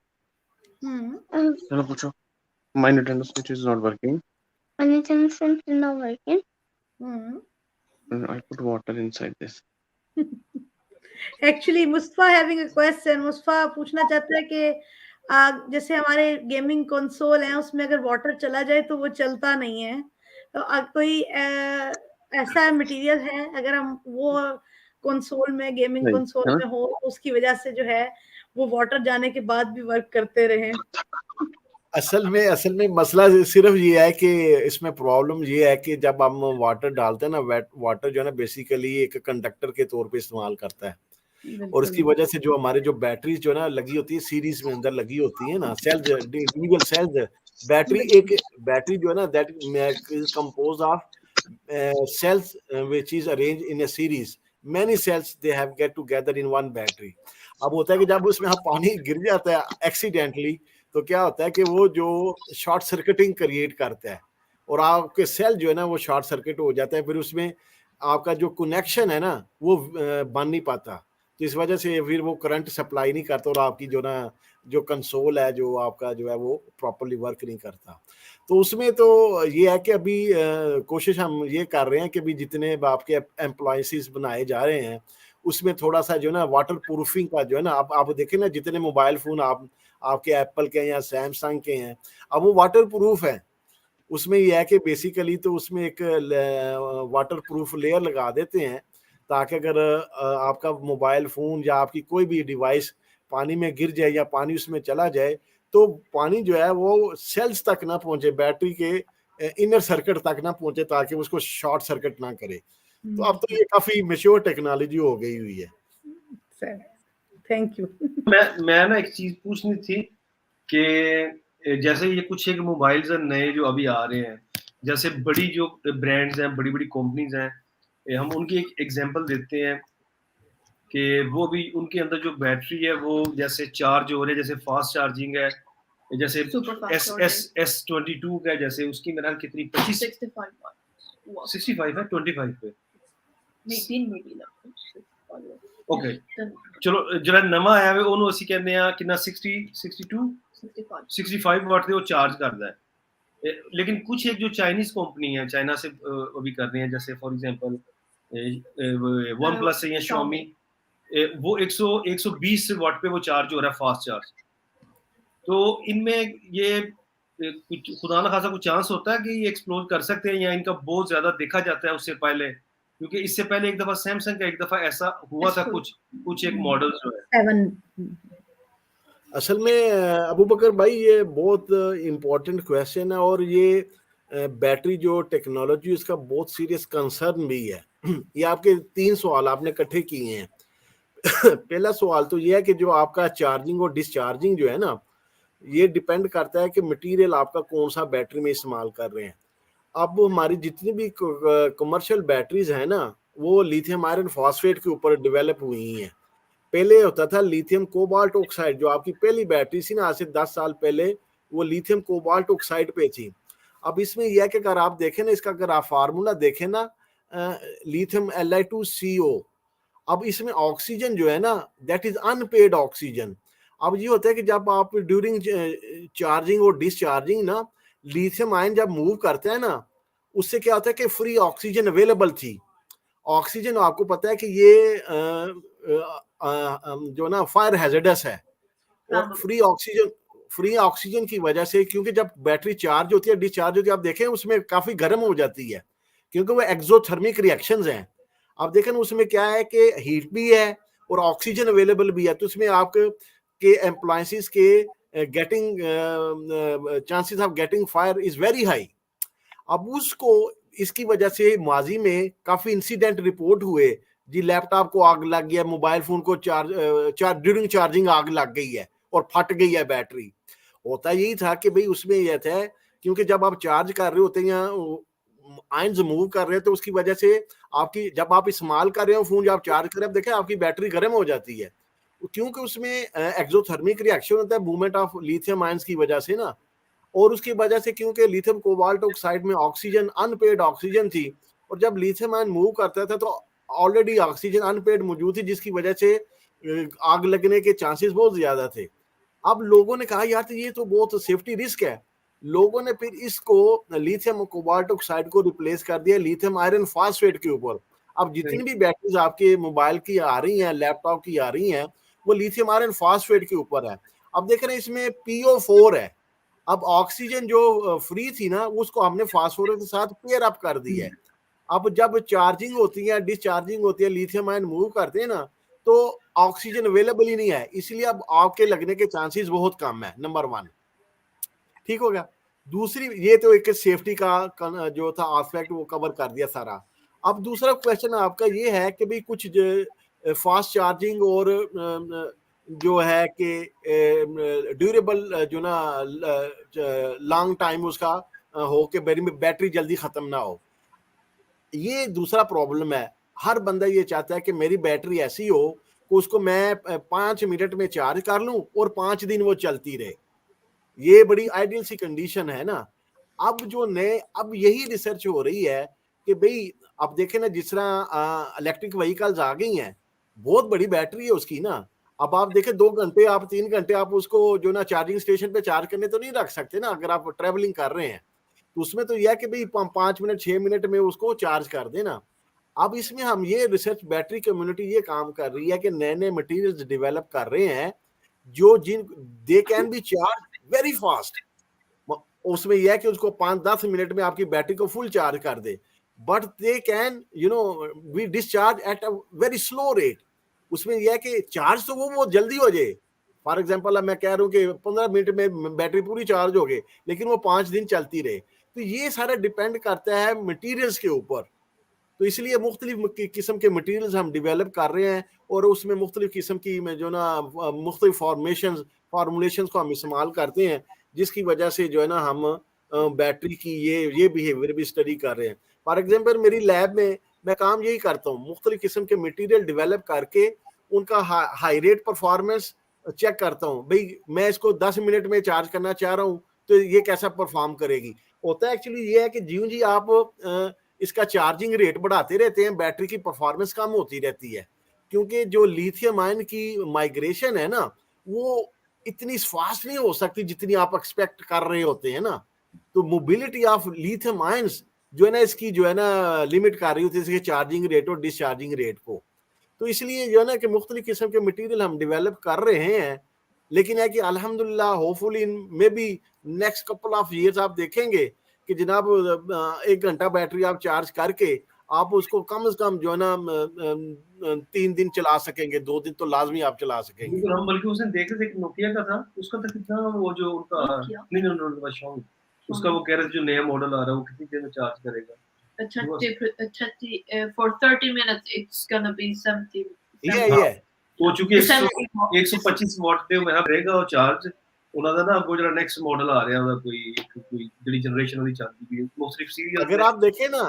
Hmm. चलो पूछो. My Nintendo Switch is not working. My Nintendo Switch is not working. Hmm. And I put water inside this. Actually, Mustafa having a question. Mustafa पूछना चाहता है कि जैसे हमारे gaming console हैं उसमें अगर वाटर चला जाए तो वो चलता नहीं है, तो कोई ऐसा मटेरियल है अगर हम वो कंसोल में गेमिंग नहीं, कंसोल है ना? में हो तो उसकी वजह से जो है वो वाटर जाने के बाद भी वर्क करते रहे? असल में मसला सिर्फ ये है कि इसमें प्रॉब्लम ये है कि जब हम वाटर डालते हैं ना, वाटर जो है ना बेसिकली एक कंडक्टर के तौर पे इस्तेमाल करता है, और इसकी वजह से जो हमारे जो बैटरीज जो है ना लगी होती है सीरीज में अंदर लगी होती है ना, सेल्स, इंडिविजुअल सेल्स. बैटरी जो है ना that is compose of cells which is arranged in a series. Many cells they have get together in one battery. अब होता है कि जब उसमें पानी गिर जाता है एक्सीडेंटली तो क्या होता है कि वो जो शॉर्ट सर्किटिंग क्रिएट करता है और आपके सेल जो है ना वो शॉर्ट सर्किट हो जाता है, फिर उसमें आपका जो कनेक्शन है ना वो बन नहीं पाता, तो इस वजह से फिर वो करंट सप्लाई नहीं करता और आपकी जो ना जो कंसोल है जो आपका जो है वो प्रॉपर्ली वर्क नहीं करता. तो उसमें तो ये है कि अभी कोशिश हम ये कर रहे हैं कि अभी जितने आपके एम्प्लॉयसीज बनाए जा रहे हैं उसमें थोड़ा सा जो ना वाटर प्रूफिंग का जो है ना, आप देखें ना जितने मोबाइल फोन आपके एप्पल के हैं या सैमसंग के हैं अब वो वाटर प्रूफ है. उसमें यह है कि बेसिकली तो उसमें एक वाटर प्रूफ लेयर लगा देते हैं ताकि अगर आपका मोबाइल फोन या आपकी कोई भी डिवाइस पानी में गिर जाए या पानी उसमें चला जाए तो पानी जो है वो सेल्स तक ना पहुंचे, बैटरी के इनर सर्किट तक ना पहुंचे ताकि उसको शॉर्ट सर्किट ना करे. तो अब तो ये काफी मैच्योर टेक्नोलॉजी हो गई हुई है. Thank you. मैं ना एक चीज पूछनी थी कि जैसे ये कुछ एक मोबाइल्स नए जो अभी आ रहे हैं, जैसे बड़ी जो ब्रांड्स हैं, बड़ी बड़ी कंपनीज हैं, हम उनकी एक एग्जांपल देते हैं कि वो भी उनके अंदर जो बैटरी है वो जैसे चार्ज हो रहे हैं, जैसे फास्ट चार्जिंग है, जैसे S22 का जैसे उसकी मेरा कितनी 65 है 25 पे ओके चलो जरा नवा आया है ਉਹਨੂੰ ਅਸੀਂ ਕਹਿੰਦੇ ਆ कितना 65 वाट से वो चार्ज करता है. लेकिन कुछ एक जो चाइनीज कंपनी है चाइना से अभी कर रही है, जैसे फॉर एग्जांपल वन प्लस है या Xiaomi, वो 120 वाट पे वो चार्ज हो रहा है फास्ट चार्ज. तो इनमें ये खुदा ना खासा कुछ चांस होता है कि ये एक्सप्लोर कर सकते हैं या इनका बहुत ज्यादा देखा जाता है उससे पहले, क्योंकि इससे पहले एक दफा सैमसंग का एक दफा ऐसा हुआ था कुछ एक मॉडल जो है. असल में अबू बकर भाई ये बहुत इम्पोर्टेंट क्वेश्चन है और ये बैटरी जो टेक्नोलॉजी उसका बहुत सीरियस कंसर्न भी है. ये आपके 3 सवाल आपने इकट्ठे किए हैं. पहला सवाल तो ये है कि जो आपका चार्जिंग और डिस्चार्जिंग जो है ना ये डिपेंड करता है कि मटेरियल आपका कौन सा बैटरी में इस्तेमाल कर रहे हैं. अब हमारी जितनी भी कमर्शियल बैटरीज है ना वो लिथियम आयरन फॉस्फेट के ऊपर डेवलप हुई हैं. पहले होता था लिथियम कोबाल्ट ऑक्साइड, जो आपकी पहली बैटरी थी ना आज से 10 साल पहले वो लिथियम कोबाल्ट ऑक्साइड पे थी. अब इसमें यह है कि अगर आप देखें ना इसका अगर आप फार्मूला देखें ना लिथियम Li2CO, अब इसमें ऑक्सीजन जो है ना दैट इज अनपेड ऑक्सीजन. अब ये होता है कि जब आप ड्यूरिंग चार्जिंग और डिस्चार्जिंग ना लिथियम आयन जब मूव करते हैं ना उससे क्या होता है कि फ्री ऑक्सीजन अवेलेबल थी. ऑक्सीजन आपको पता है कि ये जो ना फायर हैजर्डस है और फ्री ऑक्सीजन की वजह से, क्योंकि जब बैटरी चार्ज होती है डिस्चार्ज होती है आप देखें उसमें काफी गर्म हो जाती है क्योंकि वो एक्सोथर्मिक रिएक्शंस हैं. आप देखें उसमें क्या है कि हीट भी है और ऑक्सीजन अवेलेबल भी है, तो उसमें आपके एम्प्लॉयंसेस के getting chances of getting fire is very high. अब उसको इसकी वजह से माजी में काफी इंसिडेंट रिपोर्ट हुए जी, लैपटॉप को आग लग गया, मोबाइल फोन को ड्यूरिंग चार्जिंग आग लग गई है और फट गई है बैटरी। होता यही था कि भाई उसमें यह था क्योंकि जब आप चार्ज कर रहे होते हैं या आयंस मूव कर रहे हैं तो उसकी वजह से आपकी, जब आप इस्तेमाल कर रहे हो फोन, जब आप चार्ज कर रहे हैं, देखें आपकी बैटरी गर्म हो जाती है क्योंकि उसमें एक्सोथर्मिक रिएक्शन होता है मूवमेंट ऑफ लिथियम आयंस की वजह से ना। और उसकी वजह से क्योंकि लिथियम कोबाल्ट ऑक्साइड में ऑक्सीजन अनपेड ऑक्सीजन थी, और जब लिथियम आयन मूव करता था तो ऑलरेडी ऑक्सीजन अनपेड मौजूद थी, जिसकी वजह से आग लगने के चांसेस बहुत ज्यादा थे। अब लोगों ने कहा यार ये तो बहुत सेफ्टी रिस्क है, लोगों ने फिर इसको लिथियम कोबाल्ट ऑक्साइड को रिप्लेस कर दिया लिथियम आयरन फास्फेट के ऊपर। अब जितनी भी बैटरीज आपके मोबाइल की आ रही हैं, लैपटॉप की आ रही हैं, वो लिथियम आयरन फास्फेट के ऊपर है। अब देख रहे हैं इसमें PO4 है। अब ऑक्सीजन जो फ्री थी ना उसको हमने फास्फोरस के साथ पेयर अप कर दी है। अब जब चार्जिंग होती है, डिस्चार्जिंग होती है, लिथियम आयन मूव करते हैं ना, तो ऑक्सीजन अवेलेबल ही नहीं है, इसलिए अब आग के लगने के चांसेस बहुत कम है। नंबर 1 ठीक हो गया। दूसरी, ये तो एक सेफ्टी का जो था एस्पेक्ट वो कवर कर दिया सारा। अब दूसरा क्वेश्चन आपका ये है कि भाई कुछ फास्ट चार्जिंग और जो है कि ड्यूरेबल जो ना लॉन्ग टाइम उसका हो कि बैटरी जल्दी खत्म ना हो, ये दूसरा प्रॉब्लम है। हर बंदा ये चाहता है कि मेरी बैटरी ऐसी हो कि उसको मैं 5 मिनट में चार्ज कर लूं और 5 दिन वो चलती रहे। ये बड़ी आइडियल सी कंडीशन है ना। अब जो नए, अब यही रिसर्च हो रही है कि भाई अब देखें ना, जिस तरह इलेक्ट्रिक व्हीकल्स आ गई हैं, बहुत बड़ी बैटरी है उसकी ना। अब आप देखें 2 घंटे, आप 3 घंटे आप उसको जो ना चार्जिंग स्टेशन पे चार्ज करने तो नहीं रख सकते ना, अगर आप ट्रेवलिंग कर रहे हैं तो उसमें तो यह है कि भाई 5 मिनट 6 मिनट में उसको चार्ज कर देना। अब इसमें हम ये रिसर्च, बैटरी कम्युनिटी ये काम कर रही है कि नए नए मटेरियल्स डेवलप कर रहे हैं जो दे can B charge very fast. उसमें यह है कि उसको 5-10 मिनट में आपकी बैटरी को फुल चार्ज कर दे, but they can be discharge at a very slow rate. उसमें यह है कि चार्ज तो वो जल्दी हो जाए। फॉर एग्जाम्पल अब मैं कह रहा हूँ कि 15 मिनट में बैटरी पूरी चार्ज हो गई, लेकिन वो 5 दिन चलती रहे। तो ये सारा डिपेंड करता है मटीरियल्स के ऊपर। तो इसलिए मुख्तलिफ किस्म के मटीरियल्स हम डिवेलप कर रहे हैं और उसमें मुख्तलिफ किस्म की जो ना मुख्तलिफ फार्मूलेशन को हम इस्तेमाल करते हैं, जिसकी वजह से जो है ना हम बैटरी की ये बिहेवियर भी स्टडी कर रहे हैं। फॉर एग्जाम्पल मेरी लैब में मैं काम यही करता हूँ, मुख्तलिफ किस्म के मटीरियल डिवेलप करके उनका हाई रेट परफॉर्मेंस चेक करता हूँ। भाई मैं इसको 10 मिनट में चार्ज करना चाह रहा हूँ तो ये कैसा परफॉर्म करेगी। होता है एक्चुअली ये है कि ज्यों जी आप इसका चार्जिंग रेट बढ़ाते रहते हैं, बैटरी की परफॉर्मेंस कम होती रहती है, क्योंकि जो लिथियम आयन की माइग्रेशन है ना वो इतनी फास्ट नहीं हो सकती जितनी आप एक्सपेक्ट कर रहे होते हैं ना। तो मोबिलिटी ऑफ लिथियम आयंस जो है ना इसकी जो है ना लिमिट कर रही होती है इसके चार्जिंग रेट और डिस्चार्जिंग रेट को। तो इसलिए जो है ना कि मुख्तलिफ किस्म के मटेरियल हम डेवलप कर रहे हैं, लेकिन है कि अल्हम्दुलिल्लाह hopefully in may be next couple of years आप देखेंगे कि जनाब 1 घंटा बैटरी आप चार्ज करके आप उसको कम से कम जो है ना 3 दिन चला सकेंगे, 2 दिन तो लाजमी आप चला सकेंगे। हम बल्कि उसने देखे थे नोकिया का था, उसका तो कितना वो जो उनका नहीं उसका वो कह रहे थे जो नया मॉडल आ रहा है वो कितनी देर में चार्ज करेगा। for 30 minutes it's gonna be 70 तो चूंकि 125 वाट ਦੇ ਮੇਰਾ ਰਹੇਗਾ ਉਹ ਚਾਰਜ ਉਹਨਾਂ ਦਾ ਨਾ ਅੱਗੋਂ ਜਿਹੜਾ ਨੈਕਸਟ ਮਾਡਲ ਆ ਰਿਹਾ ਉਹਦਾ ਕੋਈ ਜਿਹੜੀ ਜਨਰੇਸ਼ਨ ਉਹਦੀ ਚੱਲਦੀ ਵੀ ਮੁਖਤਲਿਫ सीरीज। अगर आप देखें ना,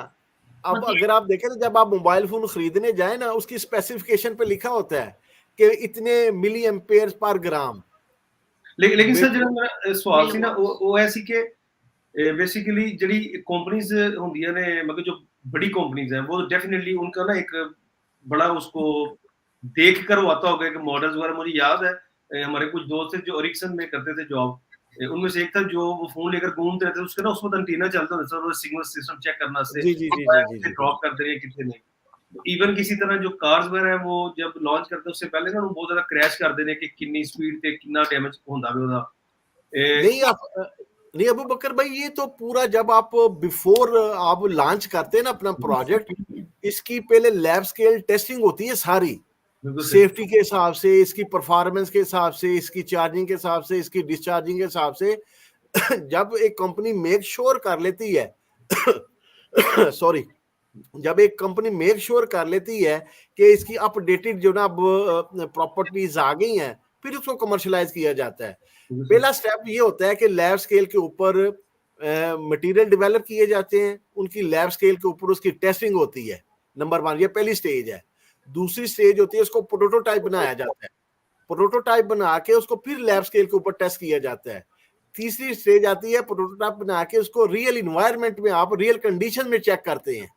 अब अगर आप देखें तो जब आप मोबाइल फोन खरीदने जाए ना उसकी स्पेसिफिकेशन पे लिखा होता है कि इतने मिली एम्पेयर पर ग्राम। लेकिन सर ਜਿਹੜਾ ਮੇਰਾ ਸਵਾਲ ਸੀ ਨਾ ਉਹ ਐ ਸੀ ਕਿ बेसिकली ਜਿਹੜੀ कंपनीज ਹੁੰਦੀਆਂ ਨੇ मतलब जो बड़ी कंपनीज हैं वो डेफिनेटली उनका ना एक बड़ा उसको देख कर वो आता होगा कि मॉडल्स वगैरह। मुझे याद है हमारे कुछ दोस्त थे जो एरिक्सन में करते थे जॉब, उनमें से एक था जो वो फोन लेकर घूमते रहते थे, उसके ना उसमें एंटीना चलता था सर, सिग्नल सिस्टम चेक करना से ड्रॉप करते रहे कितने नहीं। इवन किसी तरह जो कार्स वगैरह है वो जब लॉन्च करते उससे पहले ना बहुत ज्यादा क्रैश कर देने कि कितनी स्पीड पे कितना डैमेज होता है ਉਹਦਾ। नहीं अबू बकर भाई, ये तो पूरा जब आप बिफोर आप लॉन्च करते हैं ना अपना प्रोजेक्ट, इसकी पहले लैब स्केल टेस्टिंग होती है सारी, सेफ्टी के हिसाब से, इसकी परफॉर्मेंस के हिसाब से, इसकी चार्जिंग के हिसाब से, इसकी डिस्चार्जिंग के हिसाब से। जब एक कंपनी मेक श्योर कर लेती है सॉरी, जब एक कंपनी मेक श्योर कर लेती है कि इसकी अपडेटेड जो ना अब प्रॉपर्टीज आ गई हैं, फिर उसको कमर्शलाइज किया जाता है। पहला स्टेप ये होता है कि लैब स्केल के ऊपर मटेरियल डेवलप किए जाते हैं, उनकी लैब स्केल के ऊपर उसकी टेस्टिंग होती है। नंबर 1 ये पहली स्टेज है। दूसरी स्टेज होती है उसको प्रोटोटाइप बनाया जाता है, प्रोटोटाइप बना के उसको फिर लैब स्केल के ऊपर टेस्ट किया जाता है। तीसरी स्टेज आती है प्रोटोटाइप बना के उसको रियल इन्वायरमेंट में आप रियल कंडीशन में चेक करते हैं।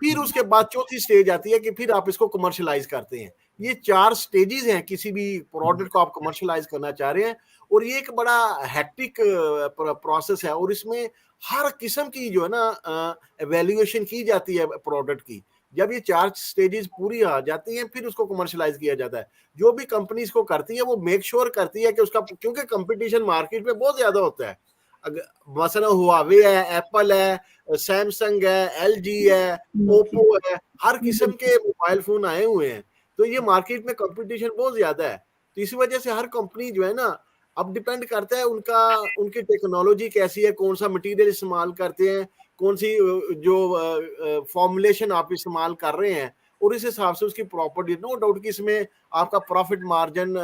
फिर उसके बाद चौथी स्टेज आती है कि फिर आप इसको कमर्शलाइज करते हैं। ये 4 स्टेजेस हैं किसी भी प्रोडक्ट को आप कमर्शलाइज करना चाह रहे हैं, और ये एक बड़ा हैक्टिक प्रोसेस है, और इसमें हर किस्म की जो है ना एवेल्युएशन की जाती है प्रोडक्ट की। जब ये 4 स्टेजेस पूरी आ जाती हैं फिर उसको कमर्शलाइज किया जाता है। जो भी कंपनी इसको करती है वो मेक श्योर करती है कि उसका, क्योंकि कंपटीशन मार्केट में बहुत ज्यादा होता है। अगर मसलन हुआवे है, एप्पल है, सैमसंग है, एलजी है, ओप्पो है, हर किस्म के मोबाइल फोन आए हुए हैं, तो ये मार्केट में कंपटीशन बहुत ज्यादा है। तो इसी वजह से हर कंपनी जो है ना, अब डिपेंड करता है उनकी टेक्नोलॉजी कैसी है, कौन सा मटेरियल इस्तेमाल करते हैं, कौन सी जो फॉर्मुलेशन आप इस्तेमाल कर रहे हैं, और इस हिसाब से उसकी प्रॉपर्टी। नो डाउट कि इसमें आपका प्रॉफिट मार्जिन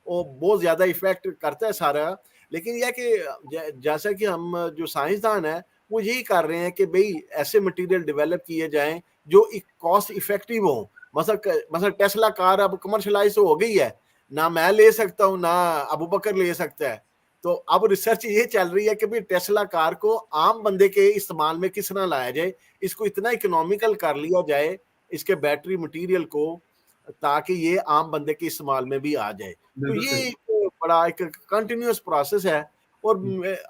वो बहुत ज्यादा इफेक्ट करता है सारा। लेकिन यह कि जैसा कि हम जो साइंसदान है वो यही कर रहे हैं कि भाई ऐसे मटेरियल डेवलप किए जाएं जो कॉस्ट इफेक्टिव हो। मतलब टेस्ला कार अब कमर्शलाइज हो गई है, ना मैं ले सकता हूँ ना अबू बकर ले सकता है। तो अब रिसर्च ये चल रही है कि भाई टेस्ला कार को आम बंदे के इस्तेमाल में किस तरह लाया जाए, इसको इतना इकोनॉमिकल कर लिया जाए इसके बैटरी मटेरियल को, ताकि ये आम बंदे के इस्तेमाल में भी आ जाए। तो ये एक बड़ा एक कंटिन्यूअस प्रोसेस है, और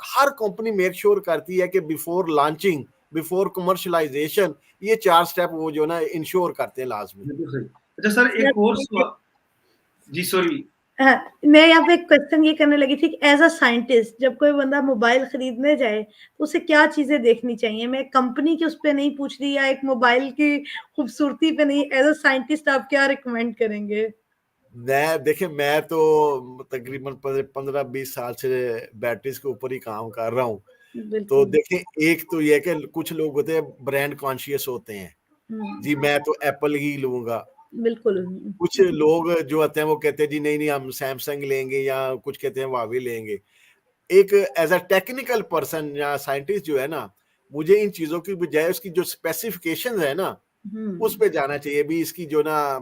हर कंपनी मेक श्योर करती है कि बिफोर लॉन्चिंग, बिफोर कमर्शलाइजेशन, ये 4 स्टेप वो जो ना इंश्योर करते हैं लाजमी। अच्छा सर, एक और सवाल जी, सॉरी मैं यहाँ पे एक क्वेश्चन ये करने लगी थी कि एज अ साइंटिस्ट जब कोई बंदा मोबाइल खरीदने जाए तो उसे क्या चीजें देखनी चाहिए? मैं कंपनी की उस पे नहीं पूछ रही या एक मोबाइल की खूबसूरती पे नहीं, एज अ साइंटिस्ट आप क्या रिकमेंड करेंगे? मैं तो तकरीबन 15-20 साल से बैटरीज के ऊपर ही काम कर रहा हूँ। तो देखें, एक तो ये कि कुछ लोग होते हैं ब्रांड कॉन्शियस होते हैं, जी मैं तो एप्पल ही लूंगा। बिल्कुल। कुछ लोग जो आते हैं वो कहते हैं जी नहीं हम सैमसंग लेंगे, या कुछ कहते हैं हुआवे लेंगे। एक एज अ टेक्निकल पर्सन या साइंटिस्ट जो है ना, मुझे इन चीजों की बजाय उसकी जो स्पेसिफिकेशन है ना उस पे जाना चाहिए। भी इसकी जो ना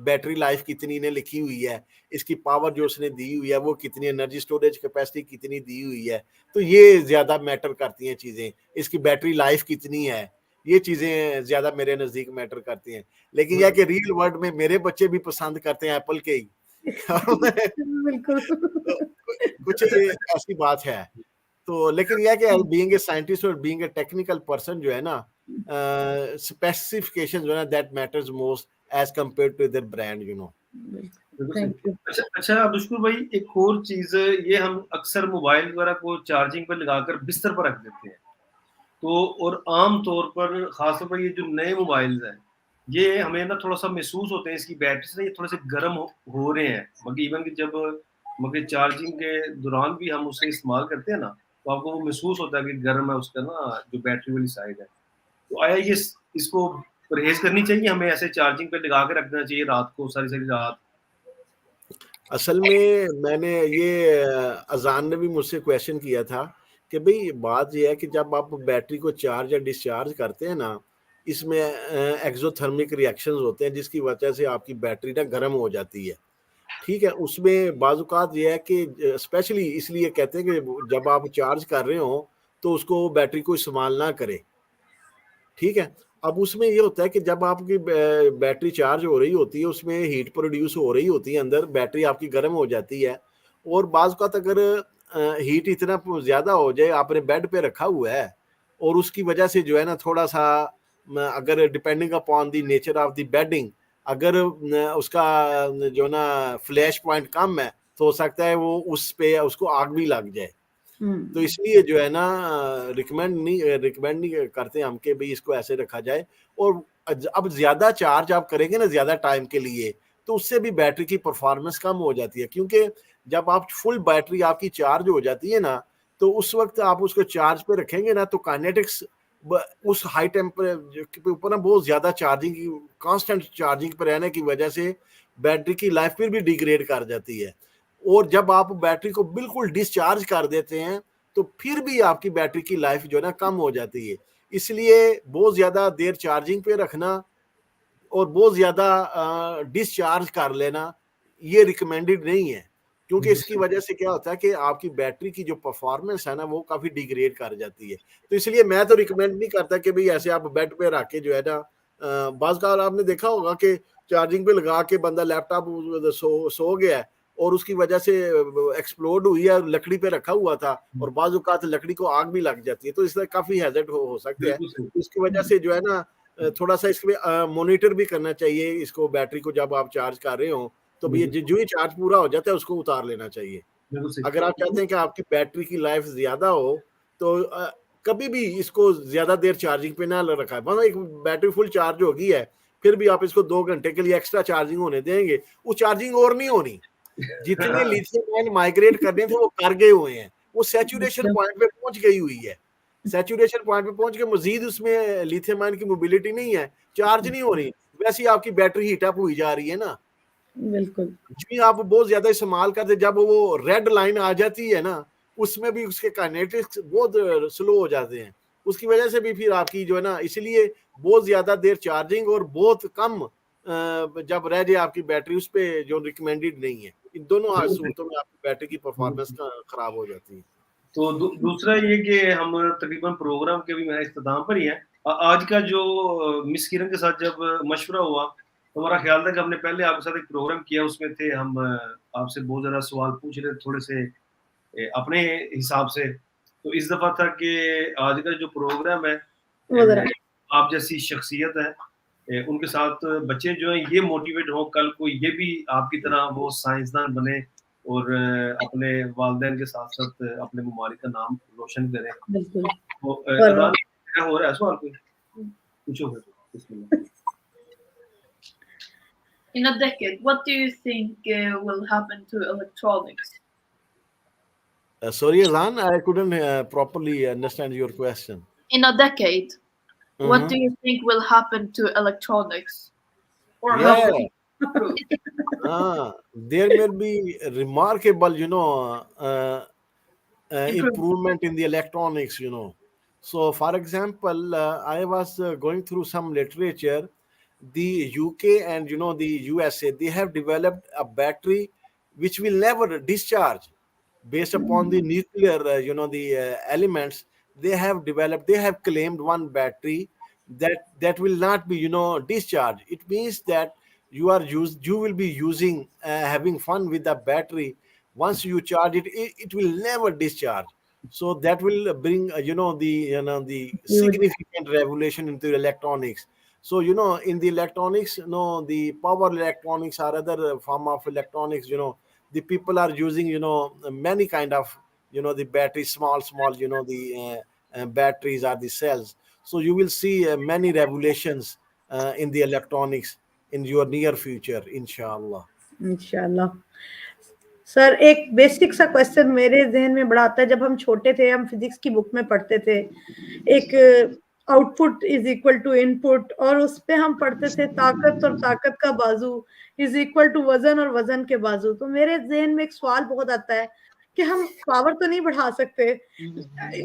बैटरी लाइफ कितनी ने लिखी हुई है, इसकी पावर जो उसने दी हुई है वो कितनी, एनर्जी स्टोरेज कैपेसिटी कितनी दी हुई है, तो ये ज्यादा मैटर करती हैं चीजें। इसकी बैटरी लाइफ कितनी है, ये चीजें ज्यादा मेरे नजदीक मैटर करती हैं। लेकिन यह कि रियल वर्ल्ड में मेरे बच्चे भी पसंद करते हैं एप्पल के ही बिल्कुल। तो कुछ ऐसी बात है। तो लेकिन यह कि बीइंग ए साइंटिस्ट और बीइंग ए टेक्निकल पर्सन जो है ना, स्पेसिफिकेशन जो है ना that matters most as compare to their brand, you know. अच्छा अब्दुल शकुर भाई, एक और चीज, ये हम अक्सर मोबाइल वगैरह को चार्जिंग पर लगाकर बिस्तर पर रख देते हैं, तो और आम तौर पर खासतौर पर ये जो नए मोबाइल्स हैं, ये हमें ना थोड़ा सा महसूस होते हैं इसकी बैटरी से ये थोड़े से गर्म हो रहे हैं, मगर इवन कि मगर चार्जिंग के दौरान भी हम उसे इस्तेमाल करते हैं ना, तो आपको वो महसूस होता है कि गर्म है उसका ना जो बैटरी वाली साइड है। तो आया ये इसको परहेज करनी चाहिए, हमें ऐसे चार्जिंग पे लगा के रखना चाहिए रात को, सारी सारी रात? असल में मैंने ये अजान ने भी मुझसे क्वेश्चन किया था कि भाई बात ये है कि जब आप बैटरी को चार्ज या डिस्चार्ज करते हैं ना, इसमें एक्सोथर्मिक रिएक्शंस होते हैं जिसकी वजह से आपकी बैटरी ना गर्म हो जाती है। ठीक है, उसमें बाजुकात ये है कि स्पेशली इसलिए कहते हैं कि जब आप चार्ज कर रहे हो तो उसको बैटरी को इस्तेमाल ना करें। ठीक है, अब उसमें ये होता है कि जब आपकी बैटरी चार्ज हो रही होती है उसमें हीट प्रोड्यूस हो रही होती है अंदर, बैटरी आपकी गर्म हो जाती है, और बाज़ औक़ात अगर हीट इतना ज़्यादा हो जाए, आपने बेड पे रखा हुआ है और उसकी वजह से जो है ना थोड़ा सा अगर depending upon the nature of the bedding, अगर उसका जो ना फ्लैश पॉइंट कम है तो हो सकता है वो उस पे उसको आग भी लग जाए। तो इसलिए जो है ना रिकमेंड नहीं करते हम कि भाई इसको ऐसे रखा जाए। और अब ज्यादा चार्ज आप करेंगे ना ज्यादा टाइम के लिए, तो उससे भी बैटरी की परफॉर्मेंस कम हो जाती है, क्योंकि जब आप फुल बैटरी आपकी चार्ज हो जाती है ना, तो उस वक्त आप उसको चार्ज पे रखेंगे ना तो काइनेटिक्स उस हाई टेम्परेचर के ऊपर ना बहुत ज्यादा चार्जिंग की, कांस्टेंट चार्जिंग पर रहने की वजह से बैटरी की लाइफ फिर भी डिग्रेड कर जाती है। और जब आप बैटरी को बिल्कुल डिस्चार्ज कर देते हैं तो फिर भी आपकी बैटरी की लाइफ जो है ना कम हो जाती है। इसलिए बहुत ज्यादा देर चार्जिंग पे रखना और बहुत ज्यादा डिस्चार्ज कर लेना ये रिकमेंडेड नहीं है, क्योंकि इसकी वजह से क्या होता है कि आपकी बैटरी की जो परफॉर्मेंस है ना वो काफी डिग्रेड कर जाती है। तो इसलिए मैं तो रिकमेंड नहीं करता कि भाई ऐसे आप बेड पे रख के जो है ना, बाज़ का आपने देखा होगा कि चार्जिंग पे लगा के बंदा लैपटॉप सो गया है और उसकी वजह से एक्सप्लोड हुई है, लकड़ी पे रखा हुआ था और बाज़ औक़ात लकड़ी को आग भी लग जाती है, तो इससे काफी हैजर्ड हो सकते हैं। इसकी वजह से जो है ना थोड़ा सा इसमें मॉनिटर भी करना चाहिए इसको, बैटरी को जब आप चार्ज कर रहे हो तो भी जो ही चार्ज पूरा हो जाता है उसको उतार लेना चाहिए। अगर आप चाहते हैं कि आपकी बैटरी की लाइफ ज्यादा हो तो कभी भी इसको ज्यादा देर चार्जिंग पे ना रखा है। मतलब एक बैटरी फुल चार्ज होगी है फिर भी आप इसको 2 घंटे के लिए एक्स्ट्रा चार्जिंग होने देंगे, वो चार्जिंग और नहीं होनी। जितने लिथियम आयन माइग्रेट करने थे वो कर गए हुए हैं, वो सैचुरेशन पॉइंट पे पहुंच गई हुई है। सैचुरेशन पॉइंट पे पहुंच के मजीद उसमें लिथियम आयन की मोबिलिटी नहीं है, चार्ज नहीं हो रही, वैसे ही आपकी बैटरी हीट अप हुई जा रही है ना। बिल्कुल जी, आप बहुत ज्यादा इस्तेमाल करते, जब वो रेड लाइन आ जाती है ना उसमें भी उसके काइनेटिक्स बहुत स्लो हो जाते हैं, उसकी वजह से भी फिर आपकी जो है ना, इसलिए बहुत ज्यादा देर चार्जिंग और बहुत कम जब रह जाए आपकी बैटरी, उस पे जो रिकमेंडेड नहीं है। इन दोनों सूरतों में आपकी बैटरी की परफॉर्मेंस खराब हो जाती है। तो दूसरा ये कि हम तकरीबन प्रोग्राम के भी मेरे इख्तिताम पर ही है। आज का जो मिस किरण के साथ जब मशवरा हुआ तो हमारा ख्याल था कि हमने पहले आपके साथ एक प्रोग्राम किया, उसमें थे हम आपसे बहुत ज़्यादा सवाल पूछ रहे थोड़े से अपने हिसाब से। तो इस दफ़ा था कि आज का जो प्रोग्राम है आप जैसी शख्सियत है उनके साथ बच्चे जो हैं ये मोटिवेट हो कल को ये भी आपकी तरह वो साइंसदान बने और अपने वालिदैन के साथ साथ अपने ममालिक का नाम रोशन करें। बिल्कुल। तो अज़ान हो रहा है सवाल कोई पूछो फिर। In a decade, what do you think will happen to electronics? Sorry, Azan, I couldn't properly understand your question. In a decade, what do you think will happen to electronics? Or how will it improve? There may be remarkable, improvement in the electronics, So, for example, I was going through some literature. The UK and the USA, they have developed a battery which will never discharge based upon the nuclear, the elements. They have claimed one battery that will not be, discharged. It means that you will be using, having fun with the battery. Once you charge it, it will never discharge. So that will bring, the significant revolution into electronics. So, in the electronics, the power electronics or other form of electronics, the people are using, many kind of, the batteries, small, the batteries or the cells. So you will see many revolutions in the electronics in your near future, inshallah. इंशाल्लाह। Sir एक basic सा question मेरे जहन में बड़ा आता है, जब हम छोटे थे हम फिजिक्स की बुक में पढ़ते थे एक output is equal to input, और उस पे हम पढ़ते थे ताकत और ताकत का बाजू इज इक्वल टू वजन और वजन के बाजू। तो मेरे जहन में एक सवाल बहुत आता है कि हम पावर तो नहीं बढ़ा सकते,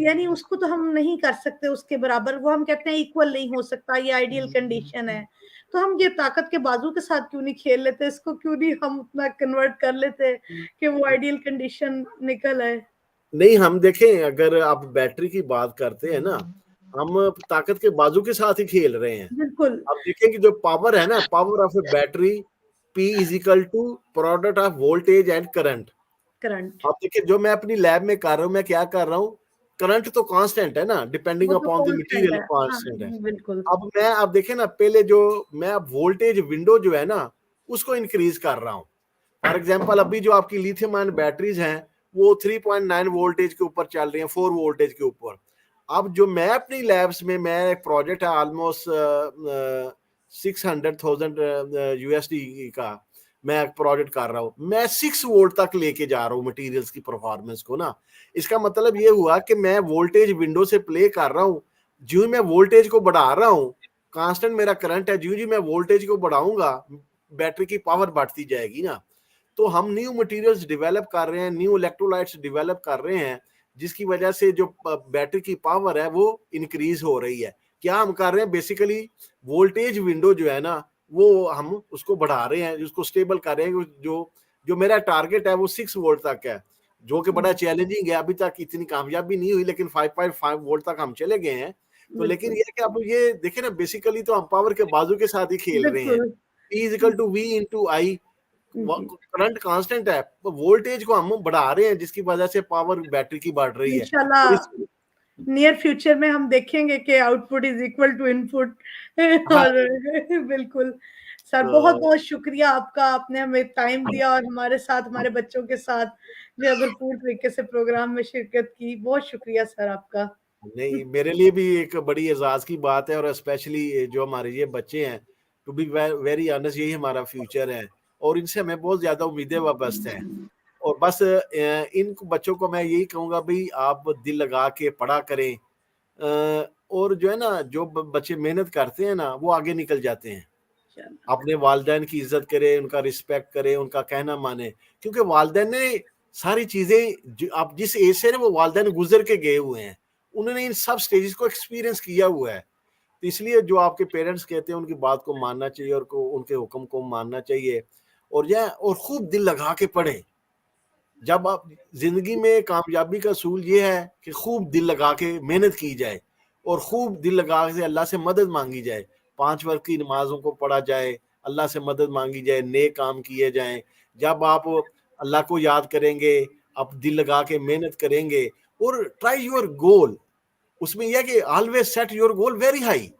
यानी उसको तो हम नहीं कर सकते उसके बराबर, वो हम कहते हैं इक्वल नहीं हो सकता, ये आइडियल कंडीशन है। तो हम ये ताकत के बाजू के साथ क्यों नहीं खेल लेते, इसको क्यों नहीं हम उतना कन्वर्ट कर लेते कि वो आइडियल कंडीशन निकल आए। नहीं, हम देखें, अगर आप बैटरी की बात करते हैं ना, हम ताकत के बाजू के साथ ही खेल रहे हैं। बिल्कुल। आप देखें कि जो पावर है ना, power of a battery P is equal to product of voltage and current. आप देखिए जो मैं अपनी लैब में कर रहा हूँ, मैं क्या कर रहा हूँ, करंट तो कांस्टेंट है ना, depending upon the material constant है। बिल्कुल। अब आप देखें ना, पहले जो मैं अब वोल्टेज विंडो जो है ना उसको इंक्रीज कर रहा हूँ। फॉर एग्जांपल अभी जो आपकी लिथियम आयन बैटरीज हैं वो 3.9 वोल्टेज के ऊपर चल रही हैं, 4 वोल्टेज के ऊपर। अब जो मैं अपनी लैब्स में, मैं एक प्रोजेक्ट है ऑलमोस्ट 600,000 USD का मैं एक प्रोजेक्ट कर रहा हूँ, मैं 6 वोल्ट तक लेके जा रहा हूँ मटेरियल्स की परफॉर्मेंस को ना। इसका मतलब ये हुआ कि मैं वोल्टेज विंडो से प्ले कर रहा हूँ, जो मैं वोल्टेज को बढ़ा रहा हूँ, कांस्टेंट मेरा करंट है, जो मैं वोल्टेज को बढ़ाऊंगा बैटरी की पावर बढ़ती जाएगी ना। तो हम न्यू मटेरियल्स डेवलप कर रहे हैं, न्यू इलेक्ट्रोलाइट्स डेवलप कर रहे हैं, जिसकी वजह से जो बैटरी की पावर है वो इंक्रीज हो रही है। क्या हम कर रहे हैं, बेसिकली वोल्टेज विंडो जो है ना वो हम उसको बढ़ा रहे हैं, उसको स्टेबल कर रहे हैं। जो जो मेरा टारगेट है वो 6 वोल्ट तक है, जो कि बड़ा चैलेंजिंग है, अभी तक इतनी कामयाबी नहीं हुई, लेकिन 5.5 वोल्ट तक हम चले गए हैं। तो लेकिन ये कि आप ये देखें ना, बेसिकली तो हम पावर के बाजू के साथ ही खेल रहे हैं। E equal to V into I, current constant है, वोल्टेज को हम बढ़ा रहे हैं, जिसकी वजह से पावर बैटरी की बढ़ रही है। इंशाल्लाह नियर फ्यूचर में हम देखेंगे कि output is equal to input. और बिल्कुल सर, बहुत बहुत शुक्रिया आपका, आपने हमें टाइम दिया और हमारे साथ, हमारे बच्चों के साथ जो भरपूर तरीके से प्रोग्राम में शिरकत की। बहुत शुक्रिया सर आपका। नहीं, मेरे लिए भी एक बड़ी एजाज की बात है, और स्पेशली जो हमारे ये बच्चे हैं, टू बी वेरी ऑनेस्ट, यही हमारा फ्यूचर है और इनसे हमें बहुत ज्यादा उम्मीदें वाबस्ता हैं। और बस इन बच्चों को मैं यही कहूंगा, भाई आप दिल लगा के पढ़ा करें, और जो है ना, जो बच्चे मेहनत करते हैं ना वो आगे निकल जाते हैं। अपने वालिदैन की इज्जत करें, उनका रिस्पेक्ट करें, उनका कहना माने, क्योंकि वालिदैन ने सारी चीजें, आप जिस एज से वो वालिदैन गुजर के गए हुए हैं, उन्होंने इन सब स्टेजेस को एक्सपीरियंस किया हुआ है। तो इसलिए जो आपके पेरेंट्स कहते हैं उनकी बात को मानना चाहिए, और उनके हुक्म को मानना चाहिए, और खूब दिल लगा के पढ़ें। जब आप जिंदगी में कामयाबी का असूल ये है कि खूब दिल लगा के मेहनत की जाए, और खूब दिल लगा के अल्लाह से मदद मांगी जाए, 5 वक्त की नमाजों को पढ़ा जाए, अल्लाह से मदद मांगी जाए, नेक काम किए जाएं। जब आप अल्लाह को याद करेंगे, आप दिल लगा के मेहनत करेंगे, और ट्राई योर गोल, उसमें यह कि always set your goal very high,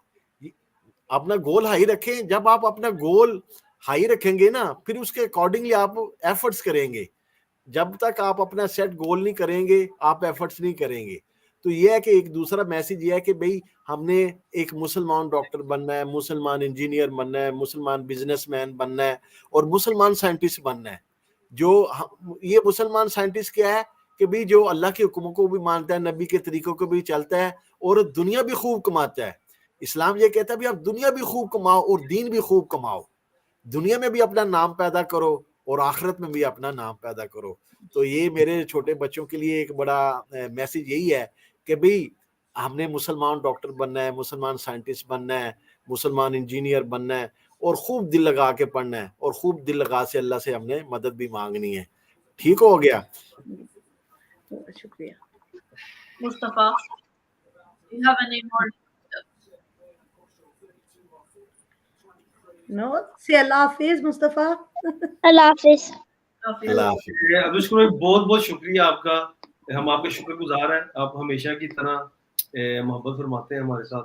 अपना गोल हाई रखें। जब आप अपना गोल हाई रखेंगे ना, फिर उसके अकॉर्डिंगली आप एफर्ट्स करेंगे। जब तक आप अपना सेट गोल नहीं करेंगे, आप एफर्ट्स नहीं करेंगे। तो ये है कि एक दूसरा मैसेज ये है कि भाई हमने एक मुसलमान डॉक्टर बनना है, मुसलमान इंजीनियर बनना है, मुसलमान बिजनेसमैन बनना है, और मुसलमान साइंटिस्ट बनना है। ये मुसलमान साइंटिस्ट क्या है कि भाई जो अल्लाह के हुक्मों को भी मानता है, नबी के तरीकों को भी चलता है, और दुनिया भी खूब कमाता है। इस्लाम ये कहता है भी आप दुनिया भी खूब कमाओ और दीन भी खूब कमाओ, दुनिया में भी अपना नाम पैदा करो और आखिरत में भी अपना नाम पैदा करो। तो ये मेरे छोटे बच्चों के लिए एक बड़ा मैसेज यही है कि भाई हमने मुसलमान डॉक्टर बनना है, मुसलमान साइंटिस्ट बनना है, मुसलमान इंजीनियर बनना है, और खूब दिल लगा के पढ़ना है, और खूब दिल लगा से अल्लाह से हमने मदद भी मांगनी है। ठीक हो गया? शुक्रिया। Mustafa, do you have any more? No, say Allah Hafiz, Mustafa. Allah Hafiz. अल्लाह हाफिज़। अब्दुल शकुर, बहुत बहुत शुक्रिया आपका, हम आपके शुक्रगुजार हैं। आप हमेशा की तरह मोहब्बत फरमाते हैं हमारे साथ।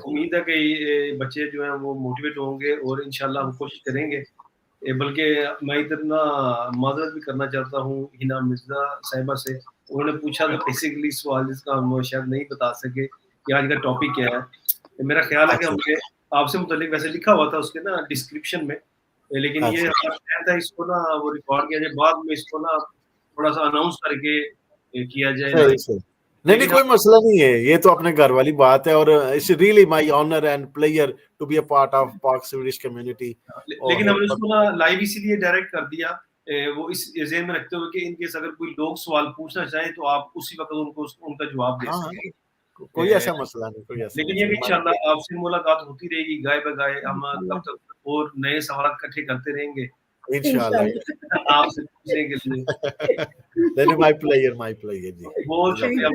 उम्मीद है कि ये बच्चे जो हैं वो मोटिवेट होंगे, और इंशाल्लाह हम कोशिश करेंगे। बल्कि मैं इधर ना माजरत भी करना चाहता हूँ हिना मिर्जा साहिबा से। उन्होंने पूछा था बेसिकली सवाल जिसका हम शायद नहीं बता सके कि आज का टॉपिक क्या है। मेरा ख्याल है कि हमने आपसे मुतालिक वैसे लिखा हुआ था उसके ना डिस्क्रिप्शन में, लेकिन ये था इसको ना वो रिकॉर्ड किया जाए, बाद में इसको ना थोड़ा सा अनाउंस करके किया जाए। नहीं, कोई मसला नहीं है, ये तो अपने घर वाली बात है, और it's really my honour and pleasure to be a part of Pak Swedish community. लेकिन हमने उसको ना लाइव इसीलिए डायरेक्ट कर दिया, वो इस ज़हन में रखते हुए कि इन केस अगर कोई लोग सवाल पूछना चाहे तो आप उसी वक्त उनको उनका जवाब दे सकें। कोई ऐसा मसला नहीं, कोई ऐसा। लेकिन ये कि इंशाल्लाह आपसे मुलाकात होती रहेगी गाय बगाए, हम तब तक और नए सवाल इकट्ठे करते रहेंगे इंशाल्लाह। आपसे पूछने के लिए। Then my pleasure जी। बहुत शुक्रिया,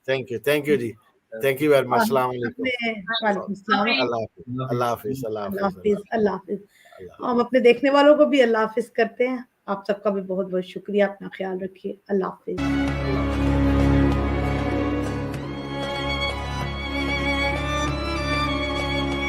थैंक यू जी, थैंक यू वेरी मच। अस्सलाम वालेकुम। अल्लाह हाफिज़। अल्लाह हाफिज़। हम अपने देखने वालों को भी अल्लाह हाफिज़ करते हैं। आप सबका भी बहुत बहुत शुक्रिया, अपना ख्याल रखिए। अल्लाह हाफिज़।